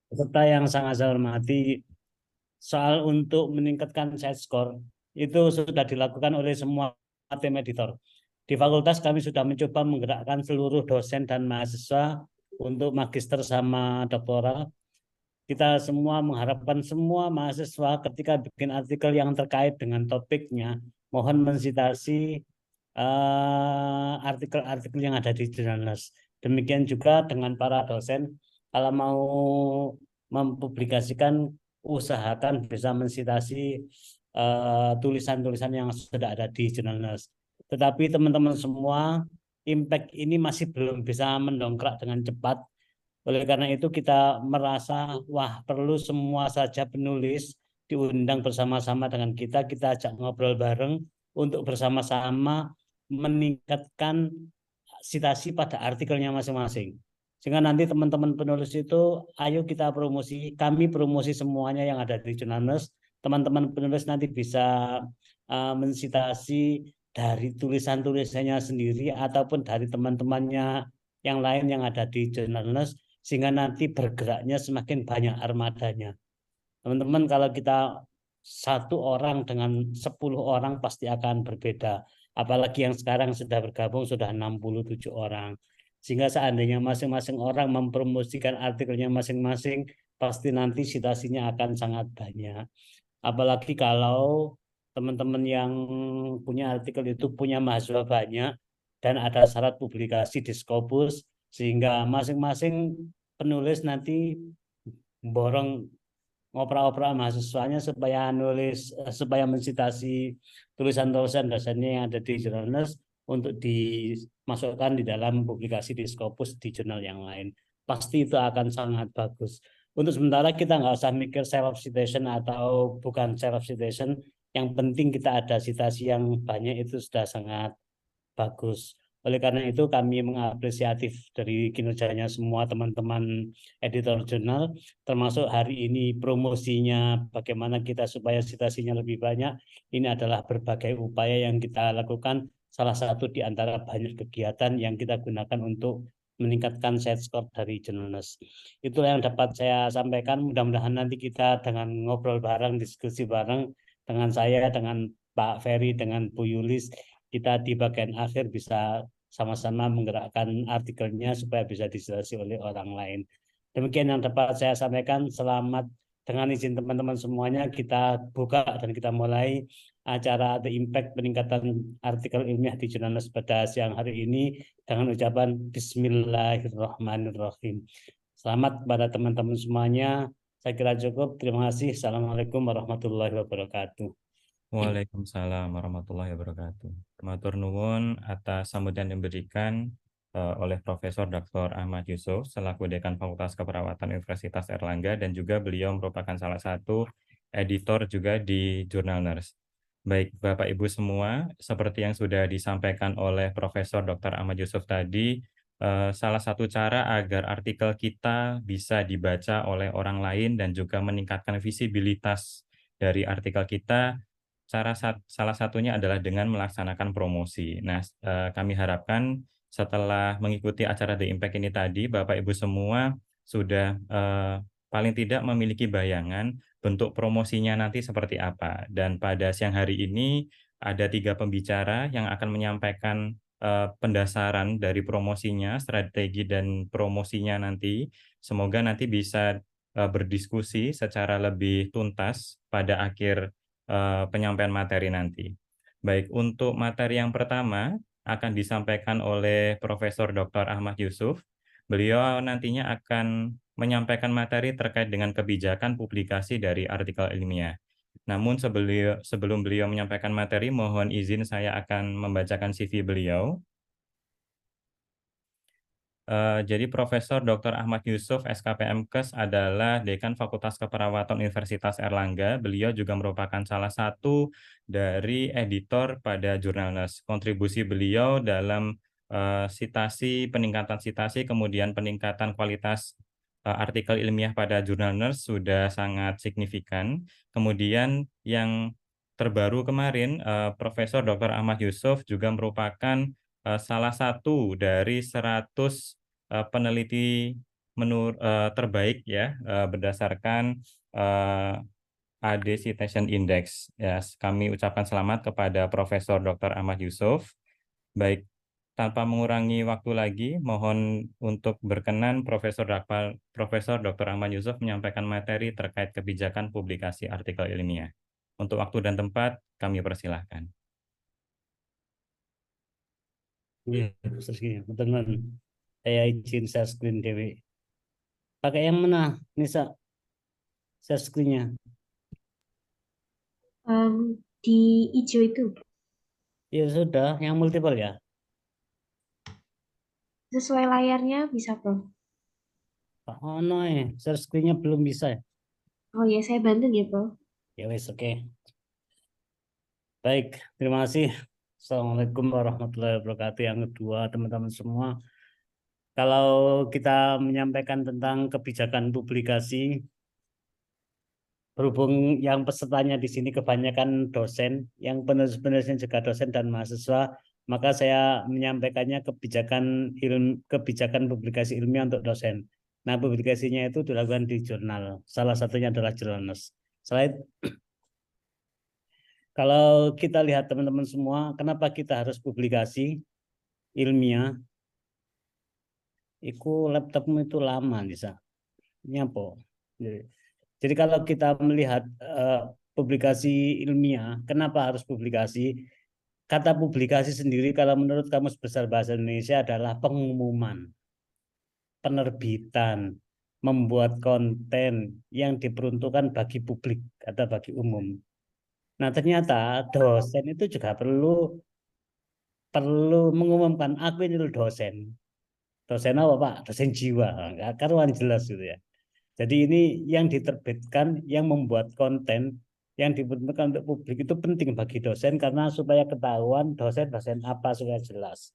Serta yang sangat saya hormati, soal untuk meningkatkan side score itu sudah dilakukan oleh semua tim editor. Di fakultas kami sudah mencoba menggerakkan seluruh dosen dan mahasiswa untuk magister sama doktoral. Kita semua mengharapkan semua mahasiswa ketika bikin artikel yang terkait dengan topiknya, mohon mensitasi artikel-artikel yang ada di Jurnalers. Demikian juga dengan para dosen, kalau mau mempublikasikan, usahakan bisa mensitasi tulisan-tulisan yang sudah ada di Jurnalers. Tetapi teman-teman semua, impact ini masih belum bisa mendongkrak dengan cepat. Oleh karena itu kita merasa, wah, perlu semua saja penulis diundang bersama-sama dengan kita ajak ngobrol bareng untuk bersama-sama meningkatkan citasi pada artikelnya masing-masing. Sehingga nanti teman-teman penulis itu, ayo kita promosi, kami promosi semuanya yang ada di Jurnalers. Teman-teman penulis nanti bisa mensitasi dari tulisan-tulisannya sendiri ataupun dari teman-temannya yang lain yang ada di Jurnalers, sehingga nanti bergeraknya semakin banyak armadanya. Teman-teman, kalau kita satu orang dengan 10 orang pasti akan berbeda. Apalagi yang sekarang sudah bergabung sudah 67 orang. Sehingga seandainya masing-masing orang mempromosikan artikelnya masing-masing, pasti nanti situasinya akan sangat banyak. Apalagi kalau teman-teman yang punya artikel itu punya mahasiswa banyak dan ada syarat publikasi di Scopus, sehingga masing-masing penulis nanti borong ngoprek-ngoprek mahasiswanya supaya supaya mensitasi tulisan-tulisan dosennya yang ada di Jurnalers untuk dimasukkan di dalam publikasi di Scopus di jurnal yang lain. Pasti itu akan sangat bagus. Untuk sementara kita nggak usah mikir self citation atau bukan self citation. Yang penting kita ada citasi yang banyak, itu sudah sangat bagus. Oleh karena itu kami mengapresiatif dari kinerjanya semua teman-teman editor jurnal, termasuk hari ini promosinya, bagaimana kita supaya citasinya lebih banyak. Ini adalah berbagai upaya yang kita lakukan, salah satu di antara banyak kegiatan yang kita gunakan untuk meningkatkan set score dari jurnalis. Itulah yang dapat saya sampaikan. Mudah-mudahan nanti kita dengan ngobrol bareng, diskusi bareng dengan saya, dengan Pak Ferry, dengan Bu Yulis, kita di bagian akhir bisa sama-sama menggerakkan artikelnya supaya bisa diselesaikan oleh orang lain. Demikian yang dapat saya sampaikan. Selamat, dengan izin teman-teman semuanya, kita buka dan kita mulai acara The Impact peningkatan artikel ilmiah di jurnalis pada siang hari ini dengan ucapan Bismillahirrahmanirrahim. Selamat kepada teman-teman semuanya. Saya kira cukup. Terima kasih. Assalamualaikum warahmatullahi wabarakatuh. Waalaikumsalam warahmatullahi wabarakatuh. Matur nuwun atas sambutan yang diberikan oleh Profesor Dr. Ahmad Yusuf selaku Dekan Fakultas Keperawatan Universitas Airlangga, dan juga beliau merupakan salah satu editor juga di Jurnal Nurse. Baik, Bapak Ibu semua, seperti yang sudah disampaikan oleh Profesor Dr. Ahmad Yusuf tadi, salah satu cara agar artikel kita bisa dibaca oleh orang lain dan juga meningkatkan visibilitas dari artikel kita, salah satunya adalah dengan melaksanakan promosi. Nah, kami harapkan setelah mengikuti acara The Impact ini tadi, Bapak Ibu semua sudah paling tidak memiliki bayangan bentuk promosinya nanti seperti apa. Dan pada siang hari ini ada 3 pembicara yang akan menyampaikan pendasaran dari promosinya, strategi dan promosinya nanti. Semoga nanti bisa berdiskusi secara lebih tuntas pada akhir penyampaian materi nanti. Baik, untuk materi yang pertama akan disampaikan oleh Profesor Dr. Ahmad Yusuf. Beliau nantinya akan menyampaikan materi terkait dengan kebijakan publikasi dari artikel ilmiah. Namun sebelum beliau menyampaikan materi, mohon izin saya akan membacakan CV beliau. Jadi Profesor Dr. Ahmad Yusuf, SKPMKes, adalah Dekan Fakultas Keperawatan Universitas Airlangga. Beliau juga merupakan salah satu dari editor pada Jurnal Nurse. Kontribusi beliau dalam peningkatan citasi, kemudian peningkatan kualitas artikel ilmiah pada Jurnal Nurse sudah sangat signifikan. Kemudian yang terbaru kemarin, Profesor Dr. Ahmad Yusuf juga merupakan salah satu dari 100 peneliti terbaik ya berdasarkan AD Citation Index. Ya, kami ucapkan selamat kepada Profesor Dr. Ahmad Yusuf. Baik, tanpa mengurangi waktu lagi, mohon untuk berkenan Profesor Dr. Ahmad Yusuf menyampaikan materi terkait kebijakan publikasi artikel ilmiah. Untuk waktu dan tempat, kami persilahkan. Iya, teman-teman. Saya izin share screen Dewi. Pakai yang mana, Nisa? Share screen-nya. Di hijau itu. Ya sudah, yang multiple ya. Sesuai layarnya bisa, Prof. Oh no, share screen-nya belum bisa ya. Oh ya, saya bantu ya, Prof. Ya wes, oke. Baik, terima kasih. Assalamualaikum warahmatullahi wabarakatuh. Yang kedua, teman-teman semua, kalau kita menyampaikan tentang kebijakan publikasi, berhubung yang pesertanya di sini kebanyakan dosen, yang penulis-penulisnya juga dosen dan mahasiswa, maka saya menyampaikannya kebijakan publikasi ilmiah untuk dosen. Nah, publikasinya itu dilakukan di jurnal. Salah satunya adalah Journals. Slide. Kalau kita lihat teman-teman semua, kenapa kita harus publikasi ilmiah? Iku laptopmu itu lama, Nisa. Nyapa? Jadi kalau kita melihat publikasi ilmiah, kenapa harus publikasi? Kata publikasi sendiri kalau menurut Kamus Besar Bahasa Indonesia adalah pengumuman, penerbitan, membuat konten yang diperuntukkan bagi publik atau bagi umum. Nah, ternyata dosen itu juga perlu mengumumkan, aku ini dosen. Dosen apa, Pak? Dosen jiwa. Nggak karuan jelas gitu ya. Jadi ini yang diterbitkan, yang membuat konten, yang dibentukkan untuk publik itu penting bagi dosen karena supaya ketahuan dosen-dosen apa supaya jelas.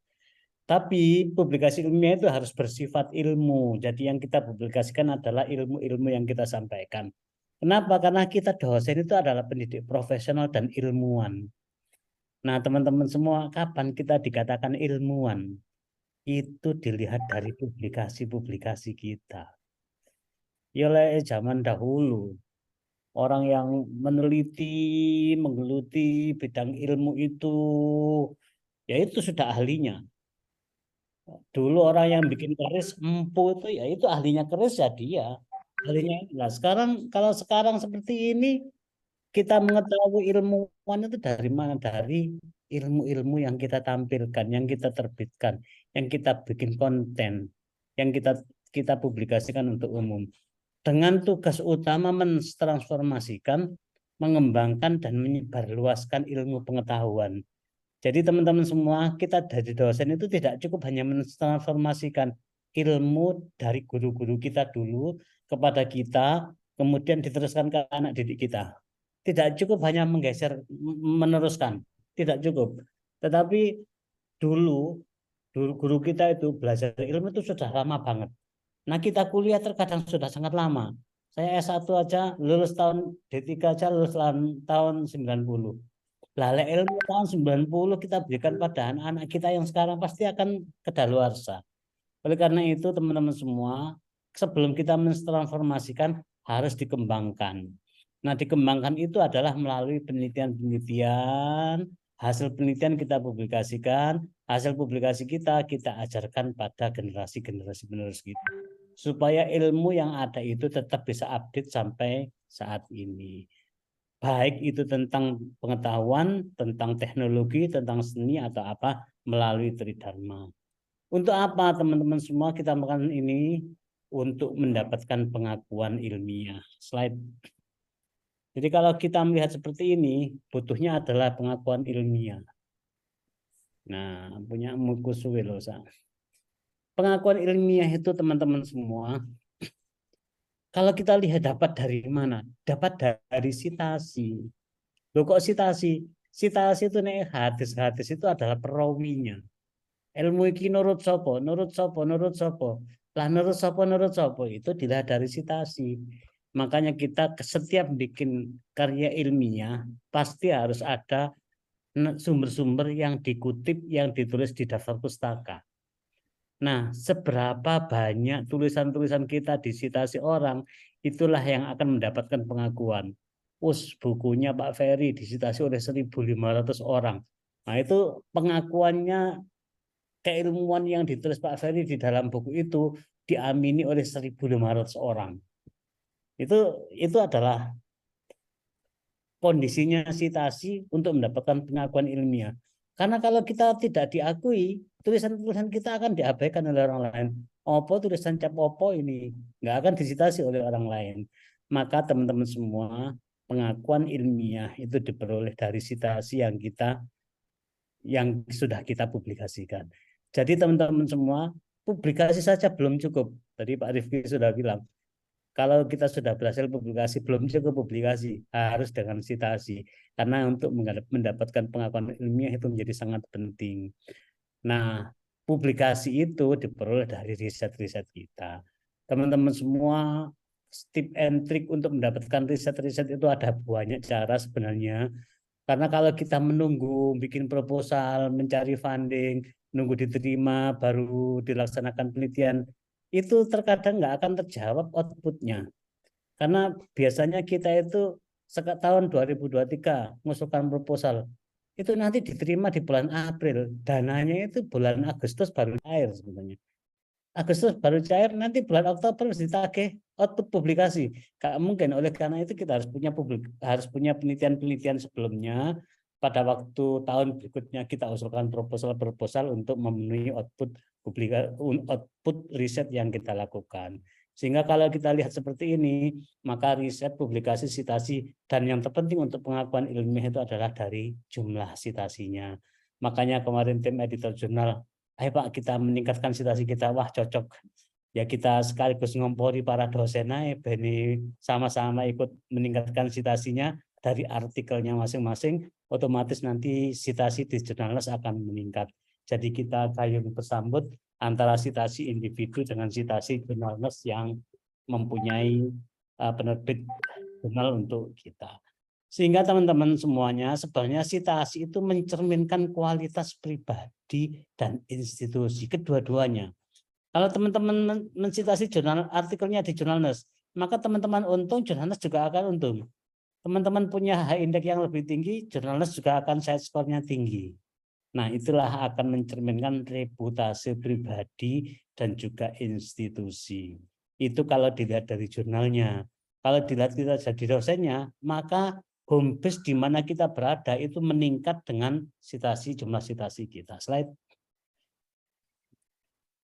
Tapi publikasi ilmiah itu harus bersifat ilmu. Jadi yang kita publikasikan adalah ilmu-ilmu yang kita sampaikan. Kenapa? Karena kita dosen itu adalah pendidik profesional dan ilmuwan. Nah, teman-teman semua, kapan kita dikatakan ilmuwan? Itu dilihat dari publikasi-publikasi kita. Ya oleh zaman dahulu, orang yang meneliti, menggeluti bidang ilmu itu, ya itu sudah ahlinya. Dulu orang yang bikin keris empu itu, ya itu ahlinya keris ya dia. Ahlinya inilah. Kalau sekarang seperti ini, kita mengetahui ilmuwan itu dari mana? Dari ilmu-ilmu yang kita tampilkan, yang kita terbitkan, yang kita bikin konten, yang kita publikasikan untuk umum. Dengan tugas utama mentransformasikan, mengembangkan, dan menyebarluaskan ilmu pengetahuan. Jadi teman-teman semua, kita dari dosen itu tidak cukup hanya mentransformasikan ilmu dari guru-guru kita dulu kepada kita, kemudian diteruskan ke anak didik kita. Tidak cukup hanya menggeser, meneruskan. Tidak cukup. Tetapi dulu guru kita itu belajar ilmu itu sudah lama banget. Nah, kita kuliah terkadang sudah sangat lama. Saya S1 aja lulus tahun D3 aja lulus tahun 90. Lah ilmu tahun 90 kita berikan pada anak-anak kita yang sekarang pasti akan kedaluarsa. Oleh karena itu teman-teman semua, sebelum kita mentransformasikan harus dikembangkan. Nah, dikembangkan itu adalah melalui penelitian-penelitian, hasil penelitian kita publikasikan, hasil publikasi kita ajarkan pada generasi-generasi penerus kita. Supaya ilmu yang ada itu tetap bisa update sampai saat ini. Baik itu tentang pengetahuan, tentang teknologi, tentang seni atau apa melalui Tridharma. Untuk apa teman-teman semua kita melakukan ini? Untuk mendapatkan pengakuan ilmiah. Slide. Jadi kalau kita melihat seperti ini, butuhnya adalah pengakuan ilmiah. Nah, punya muku suwe loh. Pengakuan ilmiah itu teman-teman semua, kalau kita lihat dapat dari mana? Dapat dari sitasi. Loh kok sitasi? Sitasi itu nih hadis-hadis itu adalah perawinya. Ilmu iki nurut sopo, nurut sopo, nurut sopo. Lah nurut sopo itu dilihat dari sitasi. Makanya kita setiap bikin karya ilmiah pasti harus ada sumber-sumber yang dikutip, yang ditulis di daftar pustaka. Nah, seberapa banyak tulisan-tulisan kita disitasi orang, itulah yang akan mendapatkan pengakuan. Bukunya Pak Ferry disitasi oleh 1.500 orang. Nah, itu pengakuannya, keilmuan yang ditulis Pak Ferry di dalam buku itu diamini oleh 1.500 orang. Itu adalah kondisinya sitasi untuk mendapatkan pengakuan ilmiah. Karena kalau kita tidak diakui, tulisan-tulisan kita akan diabaikan oleh orang lain. Tulisan cap opo ini nggak akan disitasi oleh orang lain. Maka teman-teman semua, pengakuan ilmiah itu diperoleh dari sitasi yang sudah kita publikasikan. Jadi teman-teman semua, publikasi saja belum cukup. Tadi Pak Rifki sudah bilang, kalau kita sudah berhasil publikasi, belum cukup publikasi, harus dengan sitasi. Karena untuk mendapatkan pengakuan ilmiah itu menjadi sangat penting. Nah, publikasi itu diperoleh dari riset-riset kita. Teman-teman semua, tip and trick untuk mendapatkan riset-riset itu ada banyak cara sebenarnya. Karena kalau kita menunggu bikin proposal, mencari funding, nunggu diterima, baru dilaksanakan penelitian, itu terkadang nggak akan terjawab outputnya. Karena biasanya kita itu tahun 2023 mengusulkan proposal, itu nanti diterima di bulan April, dananya itu bulan Agustus baru cair sebenarnya. Agustus baru cair, nanti bulan Oktober harus ditagih output publikasi. Gak mungkin, oleh karena itu kita harus punya penelitian-penelitian sebelumnya. Pada waktu tahun berikutnya kita usulkan proposal untuk memenuhi output riset yang kita lakukan. Sehingga kalau kita lihat seperti ini, maka riset, publikasi, sitasi, dan yang terpenting untuk pengakuan ilmiah itu adalah dari jumlah sitasinya. Makanya kemarin tim editor jurnal, ayo Pak, kita meningkatkan sitasi kita. Wah, cocok. Ya kita sekaligus ngompori para dosen beni sama-sama ikut meningkatkan sitasinya dari artikelnya masing-masing, otomatis nanti sitasi di jurnalis akan meningkat. Jadi kita gayung bersambut antara sitasi individu dengan sitasi jurnalis yang mempunyai penerbit jurnal untuk kita. Sehingga teman-teman semuanya, sebenarnya sitasi itu mencerminkan kualitas pribadi dan institusi, kedua-duanya. Kalau teman-teman mensitasi jurnal artikelnya di Jurnalnes, maka teman-teman untung, Jurnalnes juga akan untung. Teman-teman punya high index yang lebih tinggi, Jurnalnes juga akan side score-nya tinggi. Nah, itulah akan mencerminkan reputasi pribadi dan juga institusi. Itu kalau dilihat dari jurnalnya. Kalau dilihat kita jadi dosennya, maka home base di mana kita berada itu meningkat dengan jumlah sitasi kita. Slide.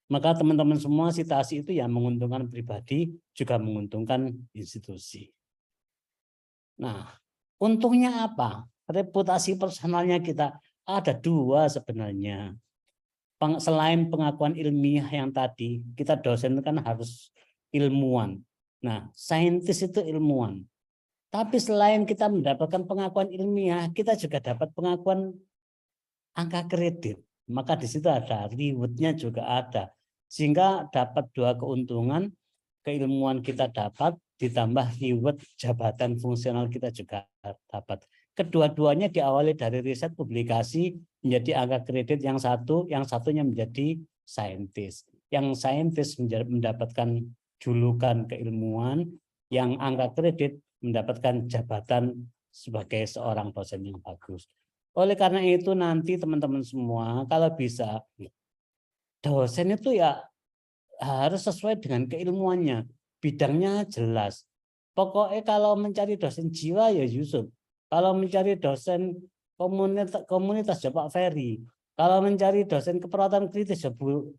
Maka teman-teman semua, sitasi itu yang menguntungkan pribadi, juga menguntungkan institusi. Nah, untungnya apa? Reputasi personalnya kita ada dua sebenarnya. Selain pengakuan ilmiah yang tadi, kita dosen kan harus ilmuwan. Nah, saintis itu ilmuwan. Tapi selain kita mendapatkan pengakuan ilmiah, kita juga dapat pengakuan angka kredit. Maka di situ ada reward-nya juga ada. Sehingga dapat dua keuntungan, keilmuan kita dapat, ditambah reward jabatan fungsional kita juga dapat. Kedua-duanya diawali dari riset, publikasi, menjadi angka kredit yang satunya menjadi saintis. Yang saintis mendapatkan julukan keilmuan, yang angka kredit mendapatkan jabatan sebagai seorang dosen yang bagus. Oleh karena itu nanti teman-teman semua, kalau bisa dosen itu ya harus sesuai dengan keilmuannya, bidangnya jelas. Pokoknya kalau mencari dosen jiwa ya Yusuf, kalau mencari dosen komunitas ya Pak Ferry, kalau mencari dosen keperawatan kritis ya Bu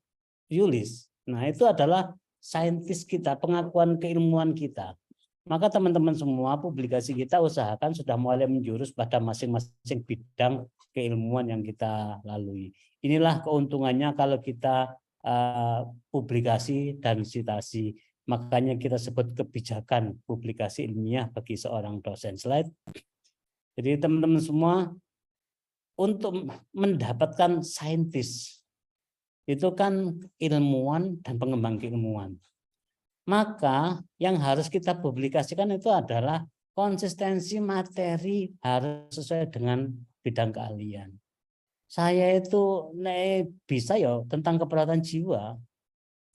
Yulis. Nah, itu adalah saintis kita, pengakuan keilmuan kita. Maka teman-teman semua, publikasi kita usahakan sudah mulai menjurus pada masing-masing bidang keilmuan yang kita lalui. Inilah keuntungannya kalau kita publikasi dan sitasi. Makanya kita sebut kebijakan publikasi ilmiah bagi seorang dosen. Slide. Jadi teman-teman semua, untuk mendapatkan saintis, itu kan ilmuwan dan pengembang keilmuan. Maka yang harus kita publikasikan itu adalah konsistensi materi harus sesuai dengan bidang keahlian. Saya itu bisa ya tentang keperawatan jiwa,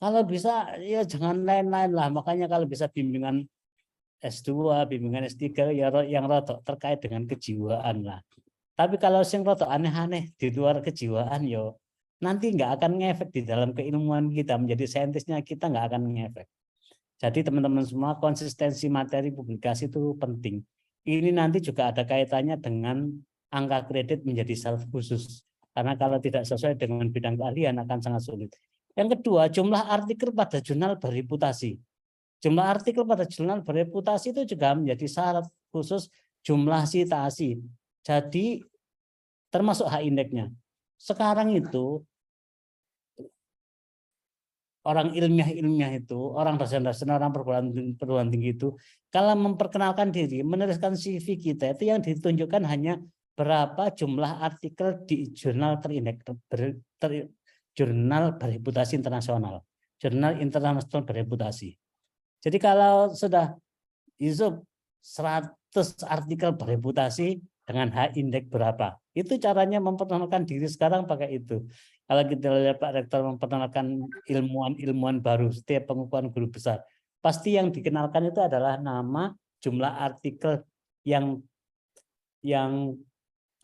Kalau bisa ya jangan lain-lain lah. Makanya kalau bisa bimbingan S2, bimbingan S3 ya yang rotok terkait dengan kejiwaan lah. Tapi kalau sing rotok aneh-aneh di luar kejiwaan yo nanti nggak akan ngefek di dalam keilmuan kita, menjadi saintisnya kita nggak akan ngefek. Jadi teman-teman semua, konsistensi materi publikasi itu penting. Ini nanti juga ada kaitannya dengan angka kredit menjadi syarat khusus. Karena kalau tidak sesuai dengan bidang keahlian akan sangat sulit. Yang kedua, jumlah artikel pada jurnal bereputasi. Jumlah artikel pada jurnal bereputasi itu juga menjadi syarat khusus jumlah citasi. Jadi termasuk hak indeksnya. Sekarang itu orang ilmiah itu, orang dosen-dosen, orang perguruan tinggi itu, kalau memperkenalkan diri, menuliskan CV kita itu yang ditunjukkan hanya berapa jumlah artikel di jurnal jurnal bereputasi internasional, jurnal internasional bereputasi. Jadi kalau sudah Yusuf 100 artikel bereputasi dengan hak indeks berapa? Itu caranya memperkenalkan diri sekarang pakai itu. Kalau kita lihat Pak Rektor memperkenalkan ilmuwan-ilmuwan baru setiap pengukuhan guru besar, pasti yang dikenalkan itu adalah nama, jumlah artikel yang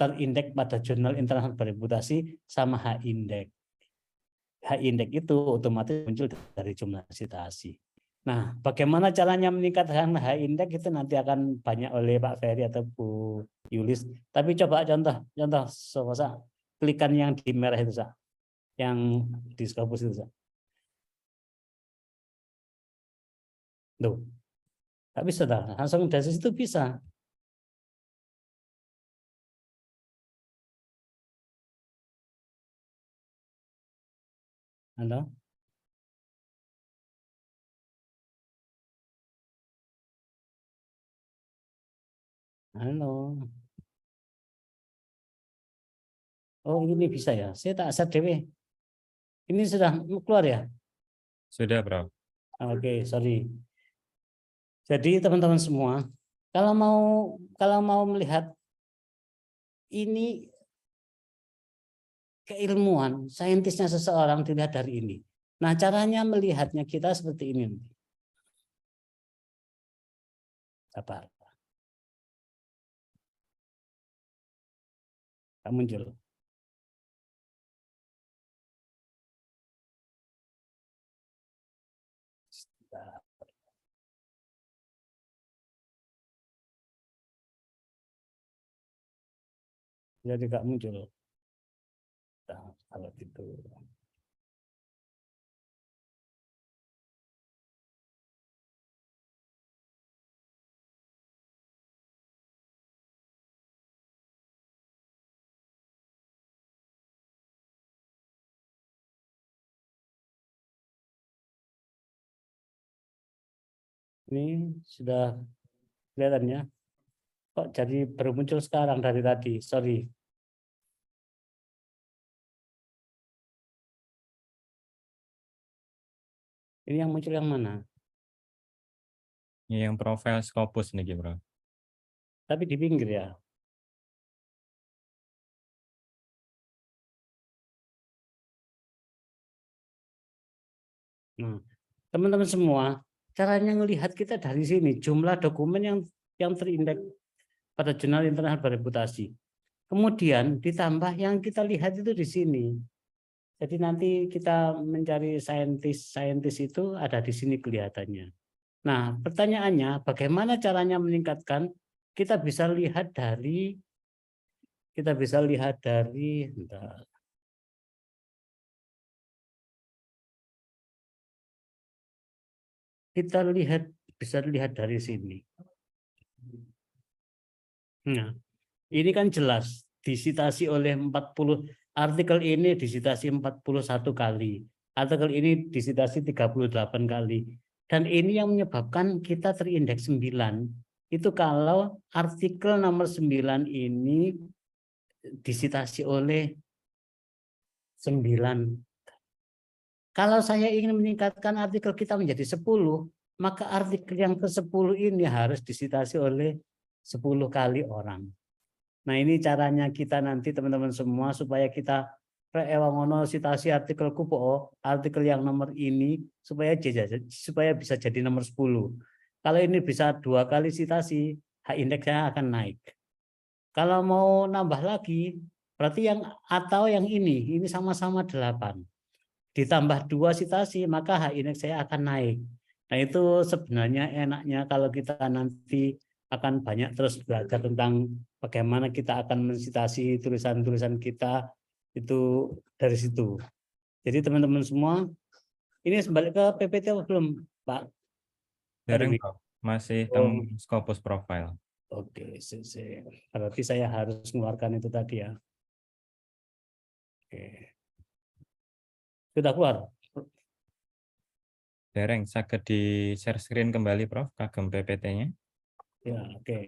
terindeks pada jurnal internasional bereputasi sama hak indeks. Hak indeks itu otomatis muncul dari jumlah citasi. Nah, bagaimana caranya meningkatkan hak indeks itu nanti akan banyak oleh Pak Ferry atau Bu Yulis. Tapi coba contoh Sosa, klikan yang di merah itu, Sa. Yang di Scopus itu, Sa. Tuh. Tak bisa dah, langsung dari situ bisa. Halo? Halo. Oh, ini bisa ya. Saya tak sadar dewe. Ini sudah keluar ya? Sudah, Prof. Oke, sorry. Jadi teman-teman semua, kalau mau melihat ini keilmuan, saintisnya seseorang dilihat dari ini. Nah, caranya melihatnya kita seperti ini. Apa? Tak muncul. Jadi tak muncul. Nah, kalau itu. Ini sudah kelihatan ya. Kok jadi baru muncul sekarang dari tadi? Sorry. Ini yang muncul yang mana? Ini yang profil Scopus nih, Prof. Tapi di pinggir ya. Nah, teman-teman semua, caranya melihat kita dari sini, jumlah dokumen yang terindeks pada jurnal internasional bereputasi. Kemudian ditambah yang kita lihat itu di sini. Jadi nanti kita mencari saintis itu ada di sini kelihatannya. Nah, pertanyaannya bagaimana caranya meningkatkan? Kita bisa lihat dari bentar. Kita bisa lihat dari sini. Nah, ini kan jelas disitasi oleh 40 artikel ini disitasi 41 kali. Artikel ini disitasi 38 kali. Dan ini yang menyebabkan kita terindeks 9. Itu kalau artikel nomor 9 ini disitasi oleh 9. Kalau saya ingin meningkatkan artikel kita menjadi 10, maka artikel yang ke-10 ini harus disitasi oleh 10 kali orang. Nah, ini caranya kita nanti teman-teman semua supaya kita Rek ewangono citasi artikelku po, artikel yang nomor ini supaya bisa jadi nomor 10. Kalau ini bisa 2 kali citasi, hak indeksnya akan naik. Kalau mau nambah lagi, berarti yang atau yang ini sama-sama 8. Ditambah 2 citasi, maka hak indeks saya akan naik. Nah itu sebenarnya enaknya kalau kita nanti akan banyak terus belajar tentang bagaimana kita akan mensitasi tulisan-tulisan kita itu dari situ. Jadi teman-teman semua, ini balik ke PPT apa belum, Pak? Dereng, Prof. Masih Oh, tentang Scopus Profile. oke, berarti saya harus mengeluarkan itu tadi ya. Oke. Sudah keluar? Dereng, saged di share screen kembali, Prof, kagem PPT-nya. Ya, oke.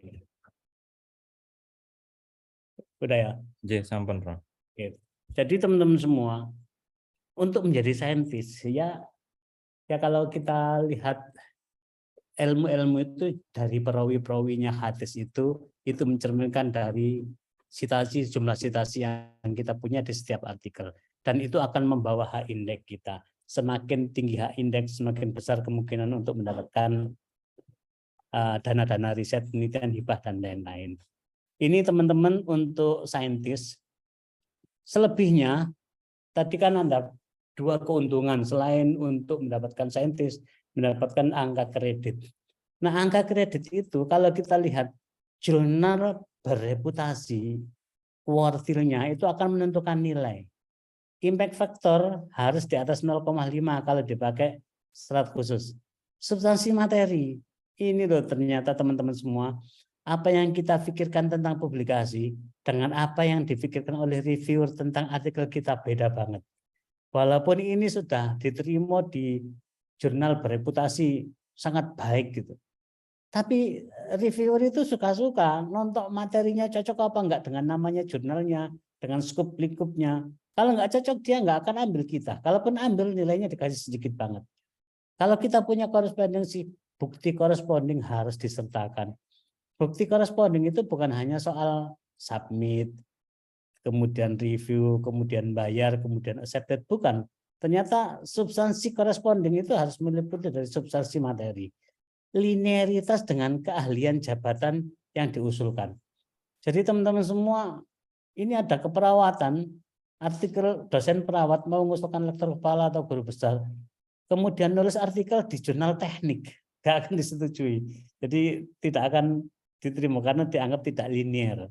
Udah ya? J, sampun, Prof. Oke. Jadi teman-teman semua, untuk menjadi saintis ya kalau kita lihat ilmu-ilmu itu dari perawi-perawinya hadis itu mencerminkan dari jumlah citasi yang kita punya di setiap artikel, dan itu akan membawa hak indeks kita. Semakin tinggi hak indeks, semakin besar kemungkinan untuk mendapatkan dana-dana riset, penelitian, hibah dan lain-lain. Ini teman-teman untuk saintis. Selebihnya tadi kan ada 2 keuntungan selain untuk mendapatkan saintis, mendapatkan angka kredit. Nah, angka kredit itu kalau kita lihat jurnal bereputasi, kuartilnya itu akan menentukan nilai. Impact factor harus di atas 0,5 kalau dipakai syarat khusus. Substansi materi, ini loh ternyata teman-teman semua, apa yang kita pikirkan tentang publikasi dengan apa yang dipikirkan oleh reviewer tentang artikel kita beda banget. Walaupun ini sudah diterima di jurnal bereputasi sangat baik gitu. Tapi reviewer itu suka-suka nonton materinya cocok apa enggak dengan namanya jurnalnya, dengan scope lingkupnya. Kalau enggak cocok dia enggak akan ambil kita. Kalaupun ambil nilainya dikasih sedikit banget. Kalau kita punya korespondensi, bukti koresponding harus disertakan. Bukti koresponding itu bukan hanya soal submit, kemudian review, kemudian bayar, kemudian accepted, bukan. Ternyata substansi corresponding itu harus meliputi dari substansi materi, linearitas dengan keahlian jabatan yang diusulkan. Jadi teman-teman semua, ini ada keperawatan, artikel dosen perawat mau mengusulkan lektor kepala atau guru besar, kemudian nulis artikel di jurnal teknik, gak akan disetujui. Jadi tidak akan diterima karena dianggap tidak linear.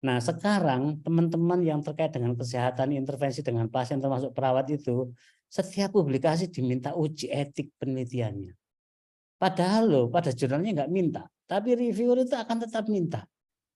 Nah, sekarang teman-teman yang terkait dengan kesehatan, intervensi dengan pasien termasuk perawat itu, setiap publikasi diminta uji etik penelitiannya. Padahal loh, pada jurnalnya nggak minta, tapi reviewer itu akan tetap minta.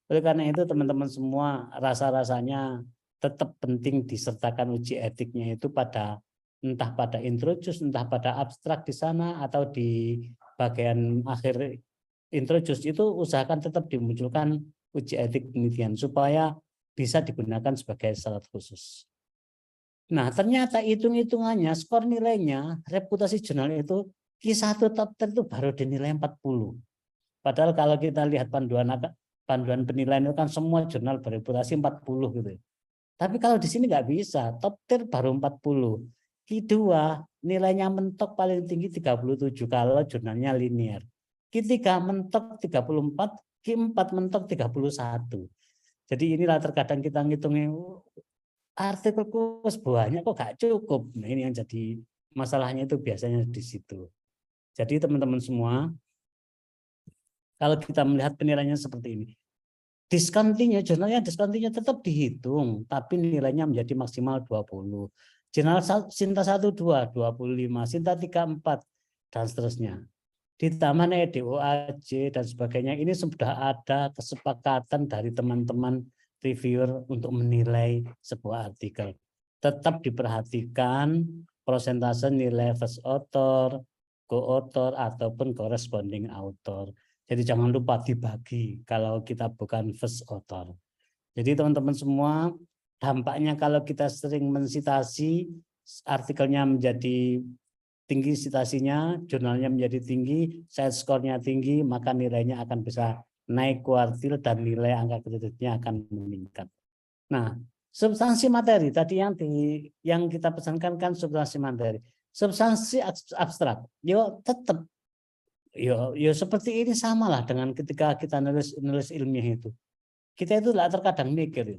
Oleh karena itu teman-teman semua, rasa-rasanya tetap penting disertakan uji etiknya itu pada entah pada introjus, entah pada abstrak di sana atau di bagian akhir introjus itu usahakan tetap dimunculkan uji etik penelitian supaya bisa digunakan sebagai syarat khusus. Nah, ternyata hitung-hitungannya, skor nilainya, reputasi jurnal itu Q1 top 10 itu baru dinilai 40. Padahal kalau kita lihat panduan penilaian itu kan semua jurnal bereputasi 40 gitu. Tapi kalau di sini nggak bisa, top 10 baru 40. Q2 nilainya mentok paling tinggi 37 kalau jurnalnya linear. Q3 mentok 34, Q4 mentok 31. Jadi inilah terkadang kita ngitungnya artikelku banyak kok gak cukup. Nah, ini yang jadi masalahnya itu biasanya di situ. Jadi teman-teman semua, kalau kita melihat penilaiannya seperti ini, diskontinya, jurnalnya diskontinya tetap dihitung, tapi nilainya menjadi maksimal 20. Jurnal Sinta 1, 2, 25, Sinta 3, 4, dan seterusnya. Ditambah DOAJ dan sebagainya, ini sudah ada kesepakatan dari teman-teman reviewer untuk menilai sebuah artikel. Tetap diperhatikan persentase nilai first author, co-author, ataupun corresponding author. Jadi jangan lupa dibagi kalau kita bukan first author. Jadi teman-teman semua, dampaknya kalau kita sering mensitasi, artikelnya menjadi tinggi citasinya, jurnalnya menjadi tinggi, side score-nya tinggi, maka nilainya akan bisa naik kuartil dan nilai angka kreditnya akan meningkat. Nah, Substansi materi tadi yang kita pesankan kan substansi materi. Substansi abstrak, yo tetap yo seperti ini samalah dengan ketika kita nulis ilmiah itu. Kita itu lah terkadang mikir,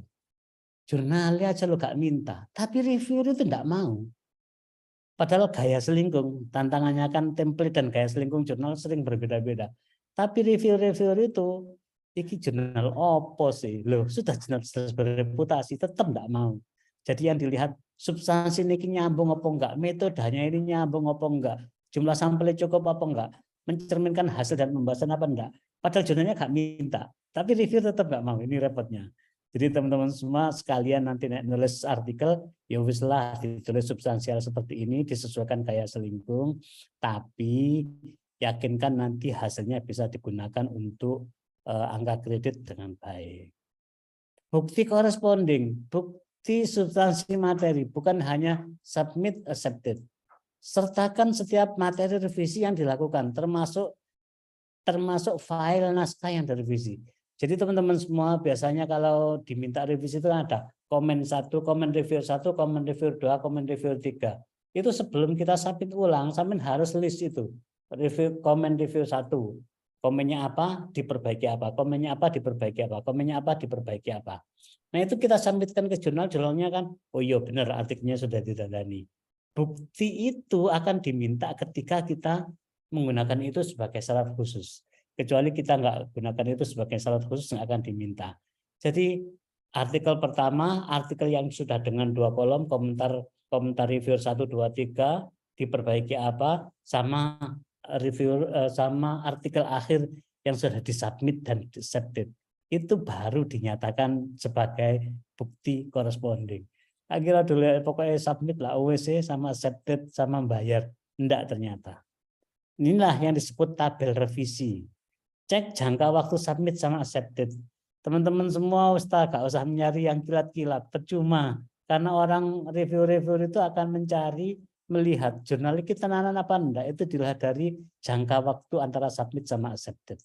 jurnalnya aja lo gak minta, tapi reviewer itu enggak mau. Padahal gaya selingkung, tantangannya kan template dan gaya selingkung jurnal sering berbeda-beda. Tapi reviewer itu, iki jurnal opo sih, loh sudah jurnal berreputasi, tetap enggak mau. Jadi yang dilihat substansi ini nyambung apa enggak, metodenya ini nyambung apa enggak, jumlah sampelnya cukup apa enggak, mencerminkan hasil dan pembahasan apa enggak. Padahal jurnalnya enggak minta, tapi review tetap enggak mau, ini repotnya. Jadi teman-teman semua sekalian nanti nulis artikel, ya wis lah ditulis substansial seperti ini, disesuaikan gaya selingkung, tapi yakinkan nanti hasilnya bisa digunakan untuk angka kredit dengan baik. Bukti corresponding, bukti substansi materi, bukan hanya submit accepted. Sertakan setiap materi revisi yang dilakukan, termasuk file naskah yang direvisi. Jadi teman-teman semua biasanya kalau diminta revisi itu ada komen 1, komen review 1, komen review 2, komen review 3. Itu sebelum kita submit ulang, sampai harus list itu. Komen review 1. Komennya apa, diperbaiki apa. Komennya apa, diperbaiki apa. Komennya apa, diperbaiki apa. Nah itu kita submitkan ke jurnalnya kan, oh iya benar artikelnya sudah ditandani. Bukti itu akan diminta ketika kita menggunakan itu sebagai syarat khusus. Kecuali kita nggak gunakan itu sebagai syarat khusus yang akan diminta. Jadi artikel pertama, artikel yang sudah dengan 2 kolom, komentar reviewer 1, 2, 3, diperbaiki apa, sama reviewer sama artikel akhir yang sudah disubmit dan accepted. Itu baru dinyatakan sebagai bukti corresponding. Akhirnya dulu pokoknya submit lah OWC sama accepted sama bayar. Enggak ternyata. Inilah yang disebut tabel revisi. Cek jangka waktu submit sama accepted. Teman-teman semua Ustaz gak usah mencari yang kilat-kilat, percuma. Karena orang review-review itu akan mencari, melihat jurnal kita tenanan apa enggak, itu dilihat dari jangka waktu antara submit sama accepted.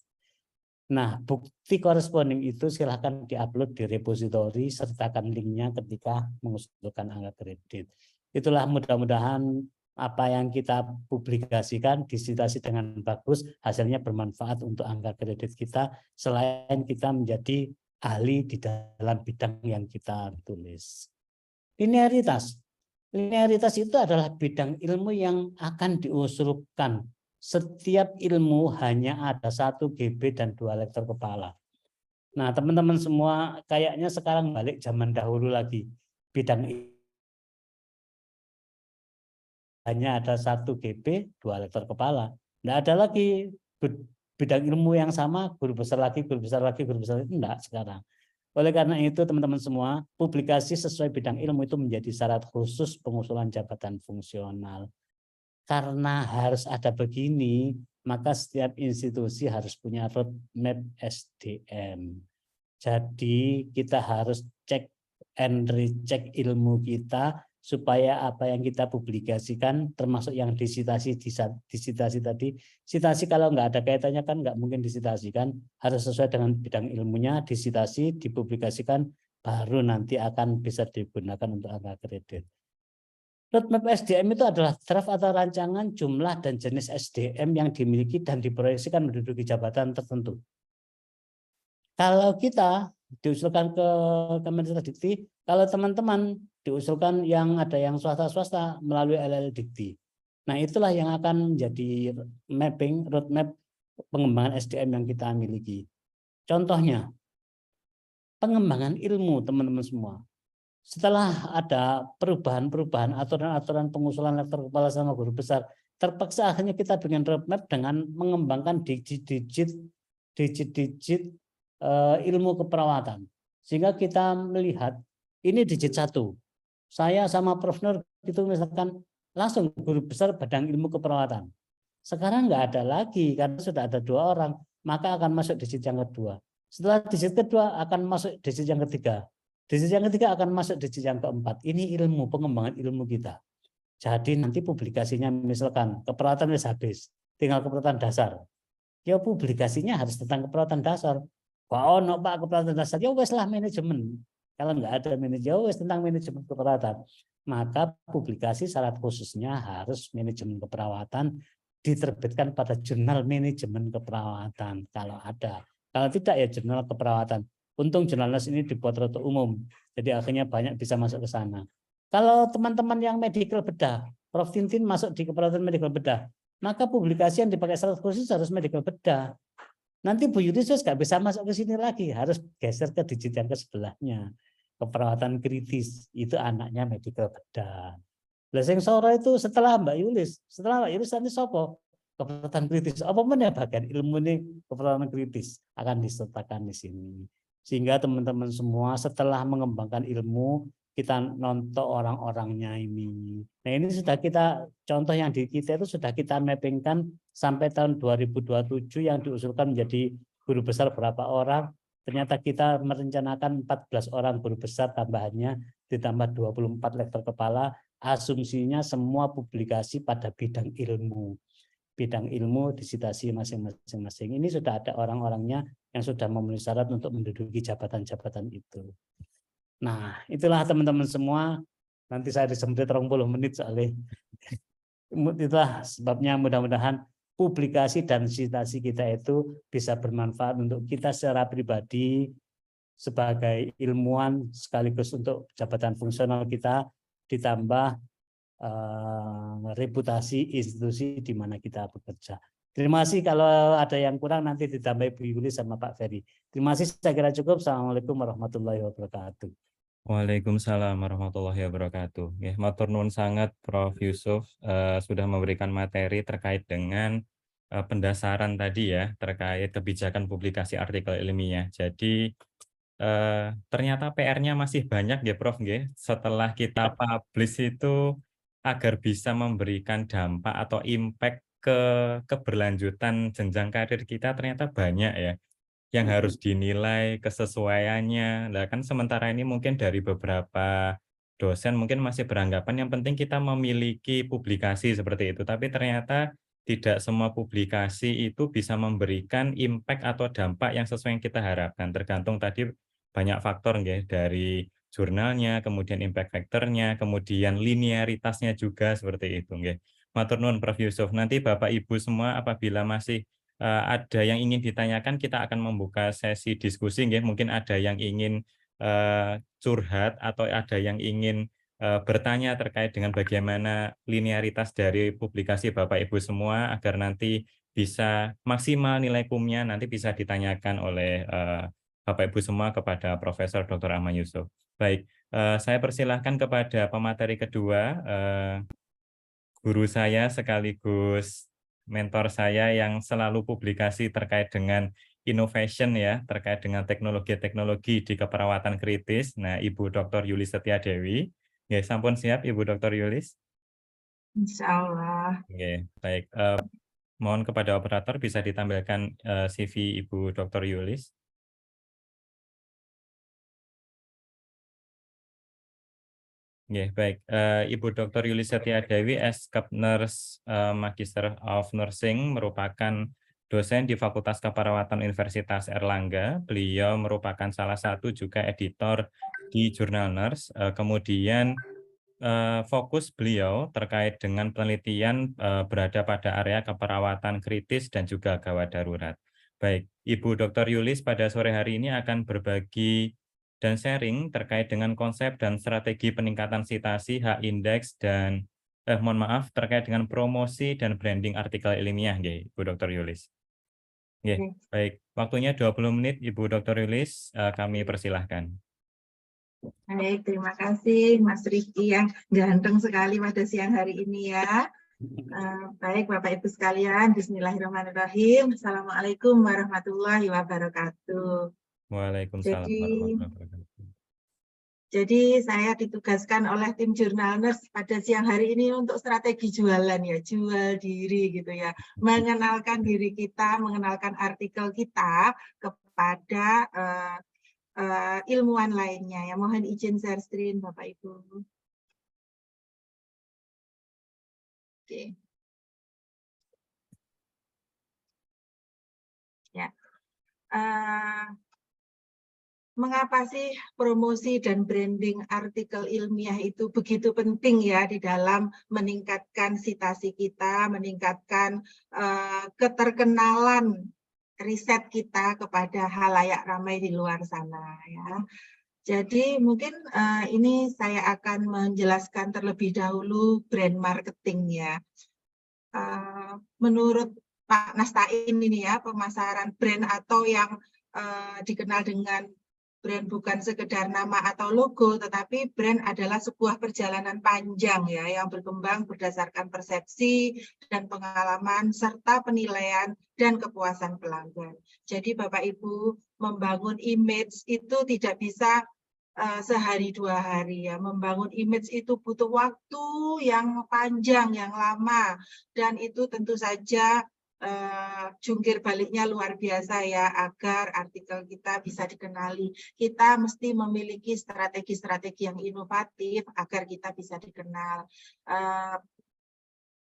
Nah, bukti corresponding itu silahkan diupload di repositori, sertakan linknya ketika mengusulkan angka kredit. Itulah mudah-mudahan apa yang kita publikasikan disitasi dengan bagus, hasilnya bermanfaat untuk angka kredit kita, selain kita menjadi ahli di dalam bidang yang kita tulis. Linearitas. Linearitas itu adalah bidang ilmu yang akan diusulkan. Setiap ilmu hanya ada 1 GB dan 2 lektor kepala. Nah, teman-teman semua kayaknya sekarang balik zaman dahulu lagi. Bidang hanya ada 1 GB, 2 lektor kepala. Tidak ada lagi bidang ilmu yang sama, guru besar lagi, guru besar lagi, guru besar lagi. Tidak sekarang. Oleh karena itu teman-teman semua, publikasi sesuai bidang ilmu itu menjadi syarat khusus pengusulan jabatan fungsional. Karena harus ada begini, maka setiap institusi harus punya roadmap SDM. Jadi kita harus cek and recheck ilmu kita supaya apa yang kita publikasikan termasuk yang disitasi tadi. Sitasi kalau nggak ada kaitannya kan nggak mungkin disitasi kan, harus sesuai dengan bidang ilmunya, disitasi, dipublikasikan, baru nanti akan bisa digunakan untuk angka kredit. Roadmap SDM itu adalah draft atau rancangan jumlah dan jenis SDM yang dimiliki dan diproyeksikan menduduki jabatan tertentu. Kalau kita diusulkan ke Kemendikti, kalau teman-teman diusulkan yang ada yang swasta-swasta melalui LL Dikti. Nah, itulah yang akan menjadi mapping roadmap pengembangan SDM yang kita miliki. Contohnya, pengembangan ilmu teman-teman semua. Setelah ada perubahan-perubahan aturan-aturan pengusulan lektor kepala sama guru besar, terpaksa akhirnya kita bikin roadmap dengan mengembangkan digit-digit ilmu keperawatan. Sehingga kita melihat ini digit 1. Saya sama Prof. Nur itu misalkan langsung guru besar bidang ilmu keperawatan. Sekarang nggak ada lagi karena sudah ada 2 orang, maka akan masuk digit yang kedua. Setelah digit kedua akan masuk digit yang ketiga. Digit yang ketiga akan masuk digit yang keempat. Ini ilmu, pengembangan ilmu kita. Jadi nanti publikasinya misalkan keperawatan sudah habis, tinggal keperawatan dasar. Ya publikasinya harus tentang keperawatan dasar. Pak, Pak keperawatan dasar, ya wes lah manajemen. Kalau nggak ada manajemen tentang manajemen keperawatan, maka publikasi syarat khususnya harus manajemen keperawatan diterbitkan pada jurnal manajemen keperawatan kalau ada. Kalau tidak ya jurnal keperawatan. Untung jurnalis ini dibuat untuk umum, jadi akhirnya banyak bisa masuk ke sana. Kalau teman-teman yang medical bedah, Prof. Tintin masuk di keperawatan medical bedah, maka publikasi yang dipakai syarat khusus harus medical bedah. Nanti Bu Yudhisus nggak bisa masuk ke sini lagi, harus geser ke digit yang ke sebelahnya. Keperawatan kritis itu anaknya medical bedah. Blessing Soro itu setelah Mbak Yulis nanti sopo keperawatan kritis. Apa pun ya bagian ilmu ini keperawatan kritis akan disertakan di sini. Sehingga teman-teman semua setelah mengembangkan ilmu kita nonton orang-orangnya ini. Nah ini sudah kita contoh yang di kita itu sudah kita mappingkan sampai tahun 2027 yang diusulkan menjadi guru besar berapa orang. Ternyata kita merencanakan 14 orang guru besar tambahannya ditambah 24 lektor kepala. Asumsinya semua publikasi pada bidang ilmu. Bidang ilmu disitasi masing-masing. Ini sudah ada orang-orangnya yang sudah memenuhi syarat untuk menduduki jabatan-jabatan itu. Nah, itulah teman-teman semua. Nanti saya disemprit 30 menit soalnya. Itulah sebabnya mudah-mudahan publikasi dan citasi kita itu bisa bermanfaat untuk kita secara pribadi sebagai ilmuwan sekaligus untuk jabatan fungsional kita ditambah reputasi institusi di mana kita bekerja. Terima kasih, kalau ada yang kurang nanti ditambah Bu Yuli sama Pak Ferry. Terima kasih, saya kira cukup. Assalamualaikum warahmatullahi wabarakatuh. Waalaikumsalam warahmatullahi wabarakatuh. Ya, matur nuwun sangat Prof. Yusuf sudah memberikan materi terkait dengan pendasaran tadi ya, terkait kebijakan publikasi artikel ilmiah. Jadi ternyata PR-nya masih banyak ya Prof. Setelah kita publish itu agar bisa memberikan dampak atau impact ke keberlanjutan jenjang karir kita ternyata banyak ya yang harus dinilai kesesuaiannya. Nah, kan sementara ini mungkin dari beberapa dosen mungkin masih beranggapan yang penting kita memiliki publikasi seperti itu, tapi ternyata tidak semua publikasi itu bisa memberikan impact atau dampak yang sesuai yang kita harapkan. Tergantung tadi banyak faktor nggih, dari jurnalnya, kemudian impact factor-nya, kemudian linearitasnya juga seperti itu nggih. Matur nuwun Prof. Yusuf. Nanti Bapak Ibu semua apabila masih ada yang ingin ditanyakan, kita akan membuka sesi diskusi nggih. Mungkin ada yang ingin curhat atau ada yang ingin bertanya terkait dengan bagaimana linearitas dari publikasi Bapak Ibu semua agar nanti bisa maksimal nilai kumnya, nanti bisa ditanyakan oleh Bapak Ibu semua kepada Profesor Dr. Ahmad Yusuf. Baik, saya persilahkan kepada pemateri kedua, guru saya sekaligus mentor saya yang selalu publikasi terkait dengan innovation ya, terkait dengan teknologi-teknologi di keperawatan kritis. Nah, Ibu Dr. Yulis Setiadewi. Ya, sampun siap Ibu Dr. Yulis? Insya Allah. Oke, baik. Mohon kepada operator bisa ditampilkan CV Ibu Dr. Yulis. Ya, baik. Ibu Dr. Yulis Setiadewi, Eskap Nurse Magister of Nursing, merupakan dosen di Fakultas Keperawatan Universitas Erlangga. Beliau merupakan salah satu juga editor di Jurnal Nurse. Kemudian fokus beliau terkait dengan penelitian berada pada area keperawatan kritis dan juga gawat darurat. Baik, Ibu Dr. Yulis pada sore hari ini akan berbagi dan sharing terkait dengan konsep dan strategi peningkatan citasi, H-index, dan mohon maaf, terkait dengan promosi dan branding artikel ilmiah, Ibu Dr. Yulis. Baik, waktunya 20 menit, Ibu Dr. Yulis, kami persilahkan. Baik, terima kasih Mas Riki yang ganteng sekali pada siang hari ini ya. Baik Bapak Ibu sekalian, Bismillahirrahmanirrahim. Assalamualaikum warahmatullahi wabarakatuh. Waalaikumsalam warahmatullahi wabarakatuh. Jadi saya ditugaskan oleh tim Jurnal Nurse pada siang hari ini untuk strategi jualan ya, jual diri gitu ya. Mengenalkan diri kita, mengenalkan artikel kita kepada ilmuwan lainnya ya. Mohon izin share screen Bapak Ibu. Oke. Ya. mengapa sih promosi dan branding artikel ilmiah itu begitu penting ya di dalam meningkatkan citasi kita, meningkatkan keterkenalan riset kita kepada halayak ramai di luar sana ya. Jadi mungkin ini saya akan menjelaskan terlebih dahulu brand marketing ya. Menurut Pak Nastain ini ya, pemasaran brand atau yang dikenal dengan brand bukan sekedar nama atau logo, tetapi brand adalah sebuah perjalanan panjang ya, yang berkembang berdasarkan persepsi dan pengalaman serta penilaian dan kepuasan pelanggan. Jadi Bapak Ibu, membangun image itu tidak bisa sehari 2 hari ya. Membangun image itu butuh waktu yang panjang, yang lama, dan itu tentu saja jungkir baliknya luar biasa ya, agar artikel kita bisa dikenali. Kita mesti memiliki strategi-strategi yang inovatif agar kita bisa dikenal.